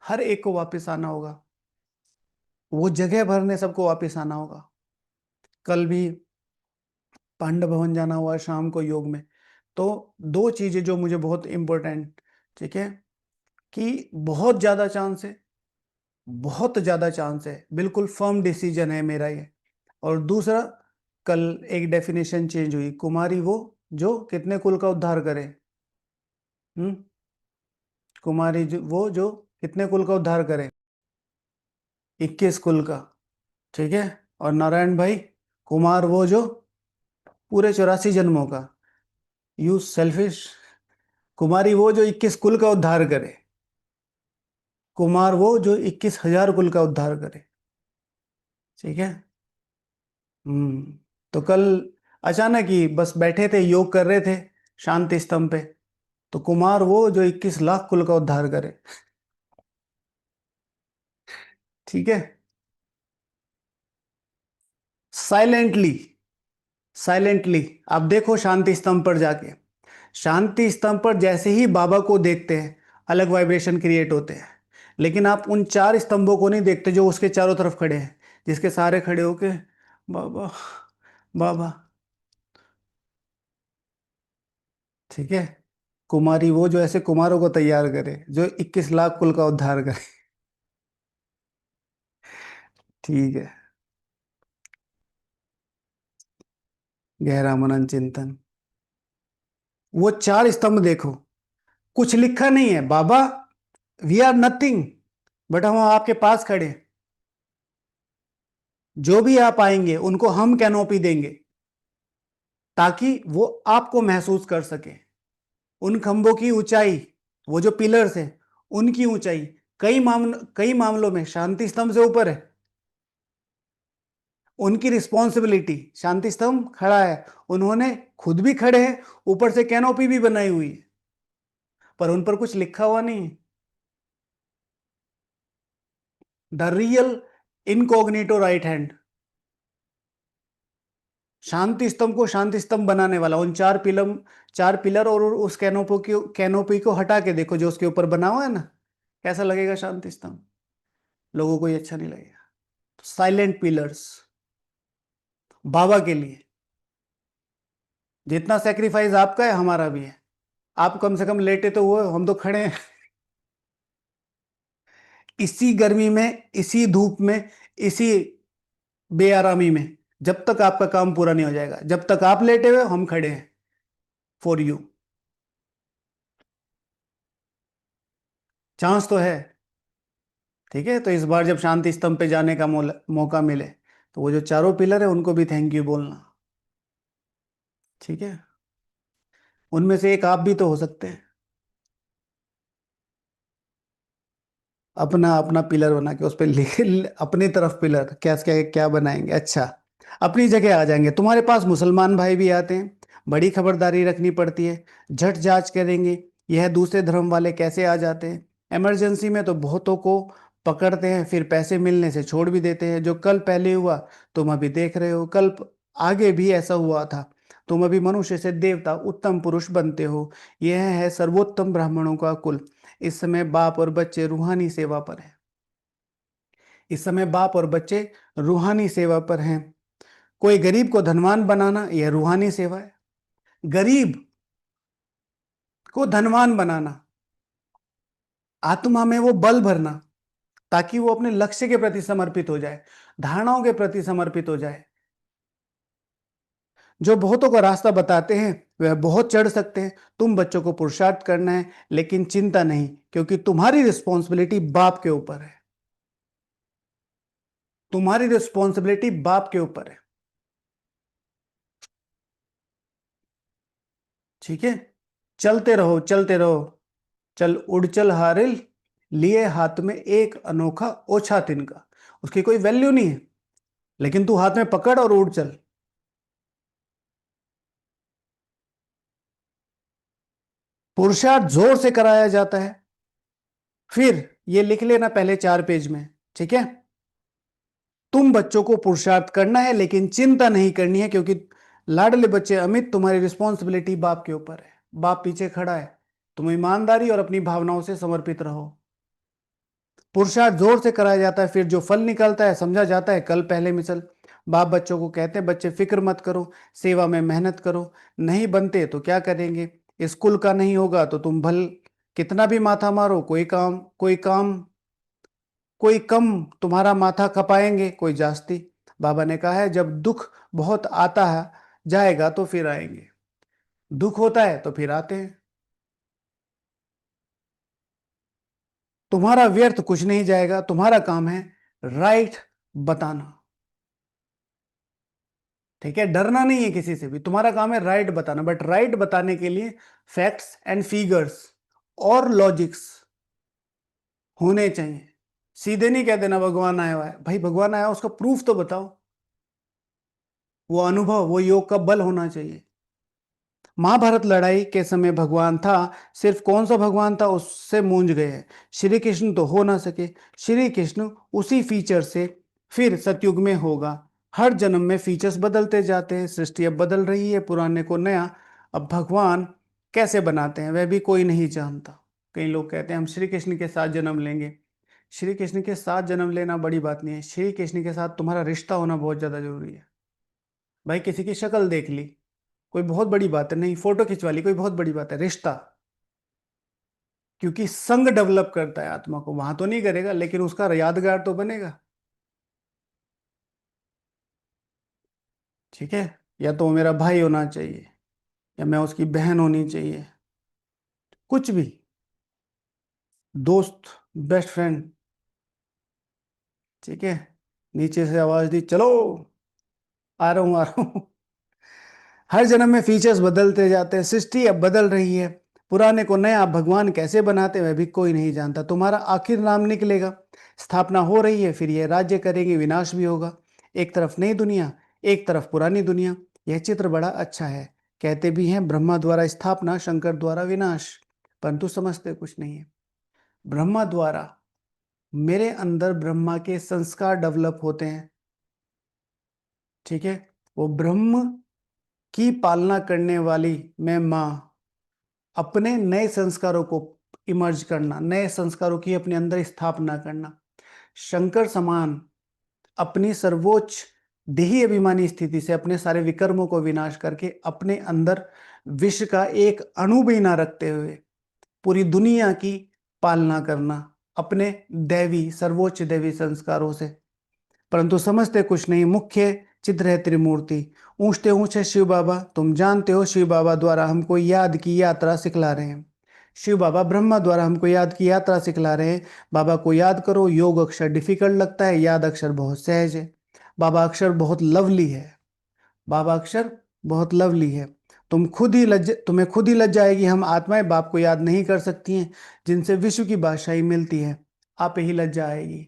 हर एक को वापस आना होगा, वो जगह भरने सबको वापस आना होगा। कल भी पांडव भवन जाना हुआ शाम को योग में। तो दो चीजें जो मुझे बहुत इंपॉर्टेंट, ठीक है, कि बहुत ज्यादा चांस है, बहुत ज्यादा चांस है, बिल्कुल फर्म डिसीजन है मेरा ये। और दूसरा, कल एक डेफिनेशन चेंज हुई, कुमारी वो जो कितने कुल का उद्धार करे। हम्म। कुमारी वो जो कितने कुल का उद्धार करे, 21 कुल का। ठीक है। और नारायण भाई, कुमार वो जो पूरे 84 जन्मों का। You selfish. कुमारी वो जो 21 कुल का उद्धार करे, कुमार वो जो 21,000 कुल का उद्धार करे। ठीक है। हम्म। तो कल अचानक ही बस बैठे थे, योग कर रहे थे शांति स्तंभ पे, तो कुमार वो जो 21 लाख कुल का उद्धार करे। ठीक है। साइलेंटली, साइलेंटली आप देखो शांति स्तंभ पर जाके, शांति स्तंभ पर जैसे ही बाबा को देखते हैं अलग वाइब्रेशन क्रिएट होते हैं। लेकिन आप उन 4 स्तंभों को नहीं देखते जो उसके चारों तरफ खड़े हैं, जिसके सारे खड़े होके बाबा बाबा। ठीक है। कुमारी वो जो ऐसे कुमारों को तैयार करे, जो 21 लाख कुल का उद्धार करे। ठीक है। गहरा मनन चिंतन। वो चार स्तंभ देखो, कुछ लिखा नहीं है बाबा, वी आर नथिंग, बट हम आपके पास खड़े हैं। जो भी आप आएंगे उनको हम कैनोपी देंगे ताकि वो आपको महसूस कर सके। उन खंभों की ऊंचाई, वो जो पिलर्स हैं उनकी ऊंचाई कई मामलों में शांति स्तंभ से ऊपर है। उनकी रिस्पॉन्सिबिलिटी, शांति स्तंभ खड़ा है, उन्होंने खुद भी खड़े हैं, ऊपर से कैनोपी भी बनाई हुई है, पर उन पर कुछ लिखा हुआ नहीं है। The real incognito right hand, शांति स्तंभ को शांति स्तंभ बनाने वाला, उन चार पिलर और उस कैनोपी को हटा के देखो जो उसके ऊपर बना हुआ है ना, कैसा लगेगा शांति स्तंभ? लोगों को ये अच्छा नहीं लगेगा। साइलेंट पिलर्स बाबा के लिए, जितना सेक्रीफाइस आपका है हमारा भी है। आप कम से कम लेटे तो हुए, हम तो खड़े हैं इसी गर्मी में, इसी धूप में, इसी बेआरामी में, जब तक आपका काम पूरा नहीं हो जाएगा। जब तक आप लेटे हुए हम खड़े हैं फॉर यू। चांस तो है। ठीक है, तो इस बार जब शांति स्तंभ पे जाने का मौका मिले तो वो जो चारों पिलर है उनको भी थैंक यू बोलना। ठीक है, उनमें से एक आप भी तो हो सकते हैं। अपना अपना पिलर बना के उस पर लिख, अपनी तरफ पिलर क्या क्या क्या बनाएंगे। अच्छा, अपनी जगह आ जाएंगे। तुम्हारे पास मुसलमान भाई भी आते हैं, बड़ी खबरदारी रखनी पड़ती है, झट जांच करेंगे यह दूसरे धर्म वाले कैसे आ जाते हैं। इमरजेंसी में तो बहुतों को पकड़ते हैं, फिर पैसे मिलने से छोड़ भी देते हैं। जो कल पहले हुआ तुम अभी देख रहे हो, कल आगे भी ऐसा हुआ था। तुम अभी मनुष्य से देवता उत्तम पुरुष बनते हो। यह है सर्वोत्तम ब्राह्मणों का कुल। इस समय बाप और बच्चे रूहानी सेवा पर हैं। इस समय बाप और बच्चे रूहानी सेवा पर हैं। कोई गरीब को धनवान बनाना यह रूहानी सेवा है। गरीब को धनवान बनाना, आत्मा में वो बल भरना ताकि वो अपने लक्ष्य के प्रति समर्पित हो जाए, धारणाओं के प्रति समर्पित हो जाए। जो बहुतों को रास्ता बताते हैं वह बहुत चढ़ सकते हैं। तुम बच्चों को पुरुषार्थ करना है, लेकिन चिंता नहीं, क्योंकि तुम्हारी रिस्पॉन्सिबिलिटी बाप के ऊपर है। तुम्हारी रिस्पॉन्सिबिलिटी बाप के ऊपर है। ठीक है, चलते रहो चलते रहो। चल उड़ चल हारिल, लिए हाथ में एक अनोखा ओछा तिनका। उसकी कोई वैल्यू नहीं है, लेकिन तू हाथ में पकड़ और उड़ चल। पुरुषार्थ जोर से कराया जाता है। फिर ये लिख लेना पहले 4 पेज में। ठीक है, तुम बच्चों को पुरुषार्थ करना है, लेकिन चिंता नहीं करनी है, क्योंकि लाडले बच्चे अमित, तुम्हारी रिस्पॉन्सिबिलिटी बाप के ऊपर है। बाप पीछे खड़ा है, तुम ईमानदारी और अपनी भावनाओं से समर्पित रहो। पुरुषार्थ जोर से कराया जाता है, फिर जो फल निकलता है समझा जाता है कल पहले मिसल। बाप बच्चों को कहते हैं, बच्चे फिक्र मत करो, सेवा में मेहनत करो। नहीं बनते तो क्या करेंगे, स्कूल का नहीं होगा तो तुम भल कितना भी माथा मारो, कोई कम तुम्हारा माथा खपाएंगे, कोई जास्ती। बाबा ने कहा है, जब दुख बहुत आता है जाएगा तो फिर आएंगे। दुख होता है तो फिर आते हैं। तुम्हारा व्यर्थ कुछ नहीं जाएगा, तुम्हारा काम है राइट बताना। ठीक है, डरना नहीं है किसी से भी, तुम्हारा काम है राइट बताना। बट राइट बताने के लिए फैक्ट्स एंड फिगर्स और लॉजिक्स होने चाहिए। सीधे नहीं कह देना भगवान आया हुआ है। भाई भगवान आया, उसका प्रूफ तो बताओ। वो अनुभव, वो योग का बल होना चाहिए। महाभारत लड़ाई के समय भगवान था, सिर्फ कौन सा भगवान था उससे मूंझ गए हैं। श्री कृष्ण तो हो ना सके। श्री कृष्ण उसी फीचर से फिर सतयुग में होगा। हर जन्म में फीचर्स बदलते जाते हैं, सृष्टि अब बदल रही है, पुराने को नया। अब भगवान कैसे बनाते हैं वह भी कोई नहीं जानता। कई लोग कहते हैं हम श्री कृष्ण के साथ जन्म लेंगे। श्री कृष्ण के साथ जन्म लेना बड़ी बात नहीं है, श्री कृष्ण के साथ तुम्हारा रिश्ता होना बहुत ज्यादा जरूरी है। भाई किसी की शक्ल देख ली कोई बहुत बड़ी बात है नहीं, फोटो खिंचवा ली कोई बहुत बड़ी बात है, रिश्ता। क्योंकि संग डेवलप करता है आत्मा को, वहां तो नहीं करेगा लेकिन उसका यादगार तो बनेगा। ठीक है, या तो वो मेरा भाई होना चाहिए, या मैं उसकी बहन होनी चाहिए, कुछ भी, दोस्त, बेस्ट फ्रेंड, ठीक है। नीचे से आवाज दी, चलो आ रहा हूं आ रहा हूं। हर जन्म में फीचर्स बदलते जाते हैं, सृष्टि अब बदल रही है, पुराने को नया भगवान कैसे बनाते वह भी कोई नहीं जानता। तुम्हारा आखिर नाम निकलेगा, स्थापना हो रही है, फिर यह राज्य करेंगे, विनाश भी होगा। एक तरफ नई दुनिया, एक तरफ पुरानी दुनिया। यह चित्र बड़ा अच्छा है। कहते भी हैं ब्रह्मा द्वारा स्थापना, शंकर द्वारा विनाश, परंतु समझते कुछ नहीं है। ब्रह्मा द्वारा मेरे अंदर ब्रह्मा के संस्कार डेवलप होते हैं, ठीक है। वो ब्रह्म की पालना करने वाली मैं माँ, अपने नए संस्कारों को इमर्ज करना, नए संस्कारों की अपने अंदर स्थापना करना। शंकर समान अपनी सर्वोच्च देही अभिमानी स्थिति से अपने सारे विकर्मों को विनाश करके अपने अंदर विश्व का एक अणु भी ना रखते हुए पूरी दुनिया की पालना करना अपने दैवी, सर्वोच्च दैवी संस्कारों से, परंतु समझते कुछ नहीं। मुख्य चित्र है त्रिमूर्ति। ऊंचते ऊंचे शिव बाबा, तुम जानते हो शिव बाबा द्वारा हमको याद की यात्रा सिखला रहे हैं। शिव बाबा ब्रह्मा द्वारा हमको याद की यात्रा सिखला रहे हैं। बाबा को याद करो, योग अक्षर डिफिकल्ट लगता है, याद अक्षर बहुत सहज है। बाबा अक्षर बहुत लवली है, बाबा अक्षर बहुत लवली है। तुम्हें खुद ही लज्जा आएगी। हम आत्माएं बाप को याद नहीं कर सकती हैं, जिनसे विश्व की बादशाही मिलती है। आप ही लज्जा आएगी।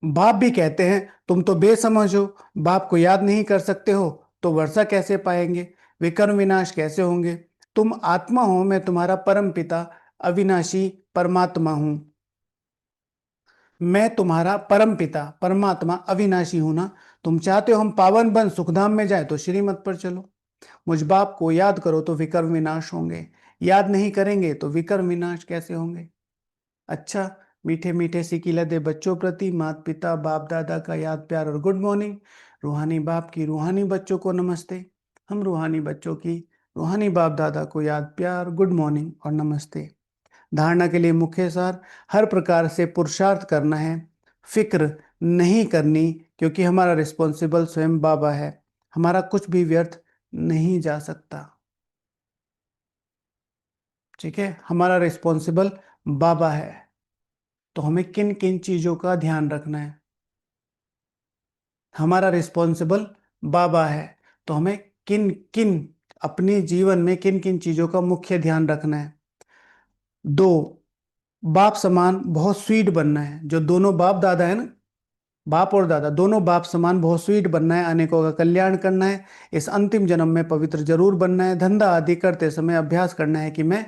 बाप भी कहते हैं तुम तो बेसमझ हो, बाप को याद नहीं कर सकते हो तो वर्षा कैसे पाएंगे, विकर्म विनाश कैसे होंगे। तुम आत्मा हो, मैं तुम्हारा परम पिता अविनाशी परमात्मा हूं। मैं तुम्हारा परम पिता परमात्मा अविनाशी हूं ना। तुम चाहते हो हम पावन बन सुखधाम में जाए तो श्रीमत पर चलो। मुझ बाप को याद करो तो विकर्म विनाश होंगे, याद नहीं करेंगे तो विकर्म विनाश कैसे होंगे। अच्छा, मीठे मीठे सिकी लदे बच्चों प्रति माता पिता बाप दादा का याद प्यार और गुड मॉर्निंग। रूहानी बाप की रूहानी बच्चों को नमस्ते। हम रूहानी बच्चों की रूहानी बाप दादा को याद प्यार, गुड मॉर्निंग और नमस्ते। धारणा के लिए मुख्य सार, हर प्रकार से पुरुषार्थ करना है, फिक्र नहीं करनी, क्योंकि हमारा रिस्पॉन्सिबल स्वयं बाबा है। हमारा कुछ भी व्यर्थ नहीं जा सकता, ठीक है। हमारा रिस्पॉन्सिबल बाबा है, तो हमें किन किन चीजों का ध्यान रखना है। हमारा रिस्पॉन्सिबल बाबा है, तो हमें किन किन अपने जीवन में किन किन चीजों का मुख्य ध्यान रखना है। दो, बाप समान बहुत स्वीट बनना है। जो दोनों बाप दादा है ना, बाप और दादा दोनों बाप समान बहुत स्वीट बनना है, अनेकों का कल्याण करना है। इस अंतिम जन्म में पवित्र जरूर बनना है। धंधा आदि करते समय अभ्यास करना है कि मैं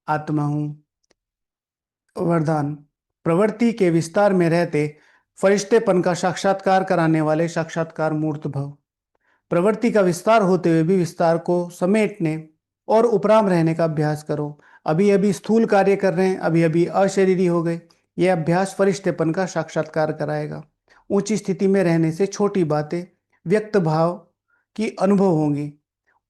आत्मा हूं। वरदान, प्रवृत्ति के विस्तार में रहते फरिश्तेपन का साक्षात्कार कराने वाले साक्षात्कार मूर्त भव। प्रवृत्ति का विस्तार होते हुए भी विस्तार को समेटने और उपराम रहने का अभ्यास करो। अभी अभी स्थूल कार्य कर रहे हैं, अभी अभी अशरीरी हो गए। यह अभ्यास फरिश्तेपन का साक्षात्कार कराएगा। ऊंची स्थिति में रहने से छोटी बातें व्यक्त भाव की अनुभव होंगी।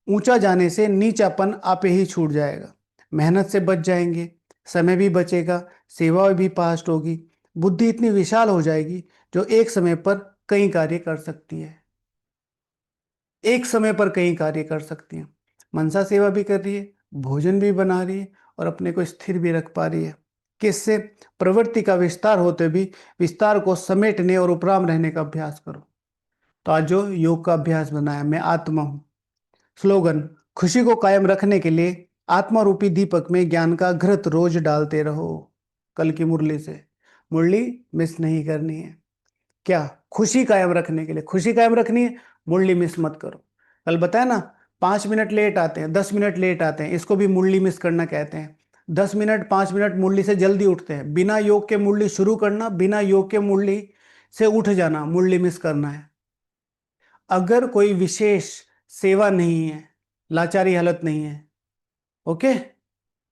ऊंचा जाने से नीचापन आपे ही छूट जाएगा। मेहनत से बच जाएंगे, समय भी बचेगा, सेवा भी पास्ट होगी। बुद्धि इतनी विशाल हो जाएगी जो एक समय पर कई कार्य कर सकती है, एक समय पर कई कार्य कर सकती है। मनसा सेवा भी कर रही है, भोजन भी बना रही है और अपने को स्थिर भी रख पा रही है। किससे? प्रवृत्ति का विस्तार होते भी विस्तार को समेटने और उपराम रहने का अभ्यास करो। तो आज जो योग का अभ्यास बनाया, मैं आत्मा हूं। स्लोगन, खुशी को कायम रखने के लिए आत्मा रूपी दीपक में ज्ञान का घृत रोज डालते रहो। कल की मुरली से मुरली मिस नहीं करनी है। क्या? खुशी कायम रखने के लिए, खुशी कायम रखनी है, मुरली मिस मत करो। कल बताया ना, 5 मिनट लेट आते हैं, 10 मिनट लेट आते हैं, इसको भी मुरली मिस करना कहते हैं। 10 मिनट 5 मिनट मुरली से जल्दी उठते हैं। बिना योग के मुरली शुरू करना, बिना योग के मुरली से उठ जाना, मुरली मिस करना है। अगर कोई विशेष सेवा नहीं है, लाचारी हालत नहीं है, ओके।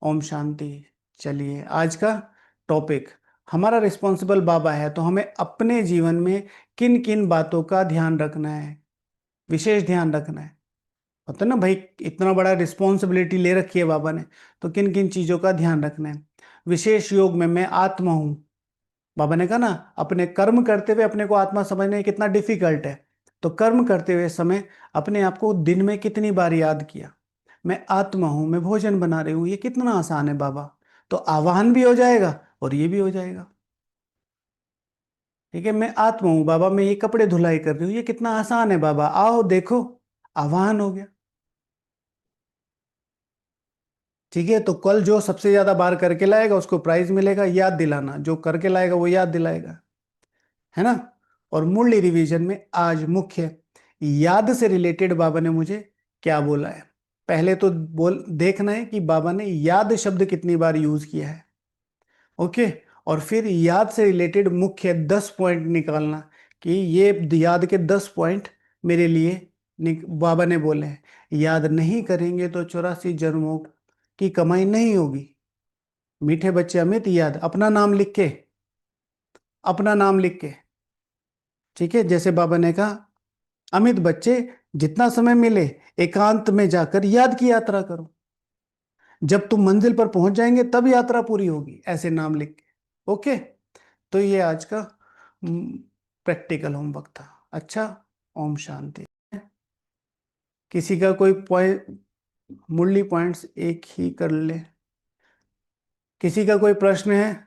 ओम शांति। चलिए, आज का टॉपिक, हमारा रिस्पॉन्सिबल बाबा है, तो हमें अपने जीवन में किन किन बातों का ध्यान रखना है, विशेष ध्यान रखना है। होता है ना भाई, इतना बड़ा रिस्पॉन्सिबिलिटी ले रखी है बाबा ने, तो किन किन चीजों का ध्यान रखना है। विशेष योग में मैं आत्मा हूं। बाबा ने कहा ना, अपने कर्म करते हुए अपने को आत्मा समझने कितना डिफिकल्ट है, तो कर्म करते हुए समय अपने आप को दिन में कितनी बार याद किया, मैं आत्मा हूं, मैं भोजन बना रही हूं, ये कितना आसान है बाबा। तो आवाहन भी हो जाएगा और ये भी हो जाएगा। ठीक है, मैं आत्मा हूं बाबा, मैं ये कपड़े धुलाई कर रही हूं, ये कितना आसान है बाबा, आओ देखो, आवाहन हो गया। ठीक है, तो कल जो सबसे ज्यादा बार करके लाएगा उसको प्राइज मिलेगा, याद दिलाना, जो करके लाएगा वो याद दिलाएगा, है ना। और मुरली रिवीजन में आज मुख्य याद से रिलेटेड बाबा ने मुझे क्या बोला है, पहले तो बोल देखना है कि बाबा ने याद शब्द कितनी बार यूज किया है। ओके, और फिर याद से रिलेटेड मुख्य 10 पॉइंट निकालना कि ये याद के 10 पॉइंट मेरे लिए बाबा ने बोले हैं। याद नहीं करेंगे तो 84 जन्मों की कमाई नहीं होगी। मीठे बच्चे अमित याद, अपना नाम लिख के, अपना नाम लिख के, ठीक है, जैसे बाबा ने कहा अमित बच्चे जितना समय मिले एकांत में जाकर याद की यात्रा करो, जब तुम मंजिल पर पहुंच जाएंगे तब यात्रा पूरी होगी, ऐसे नाम लिख के। ओके, तो ये आज का प्रैक्टिकल होमवर्क था। अच्छा, ओम शांति। किसी का कोई पॉइंट, मुरली पॉइंट्स एक ही कर ले, किसी का कोई प्रश्न है?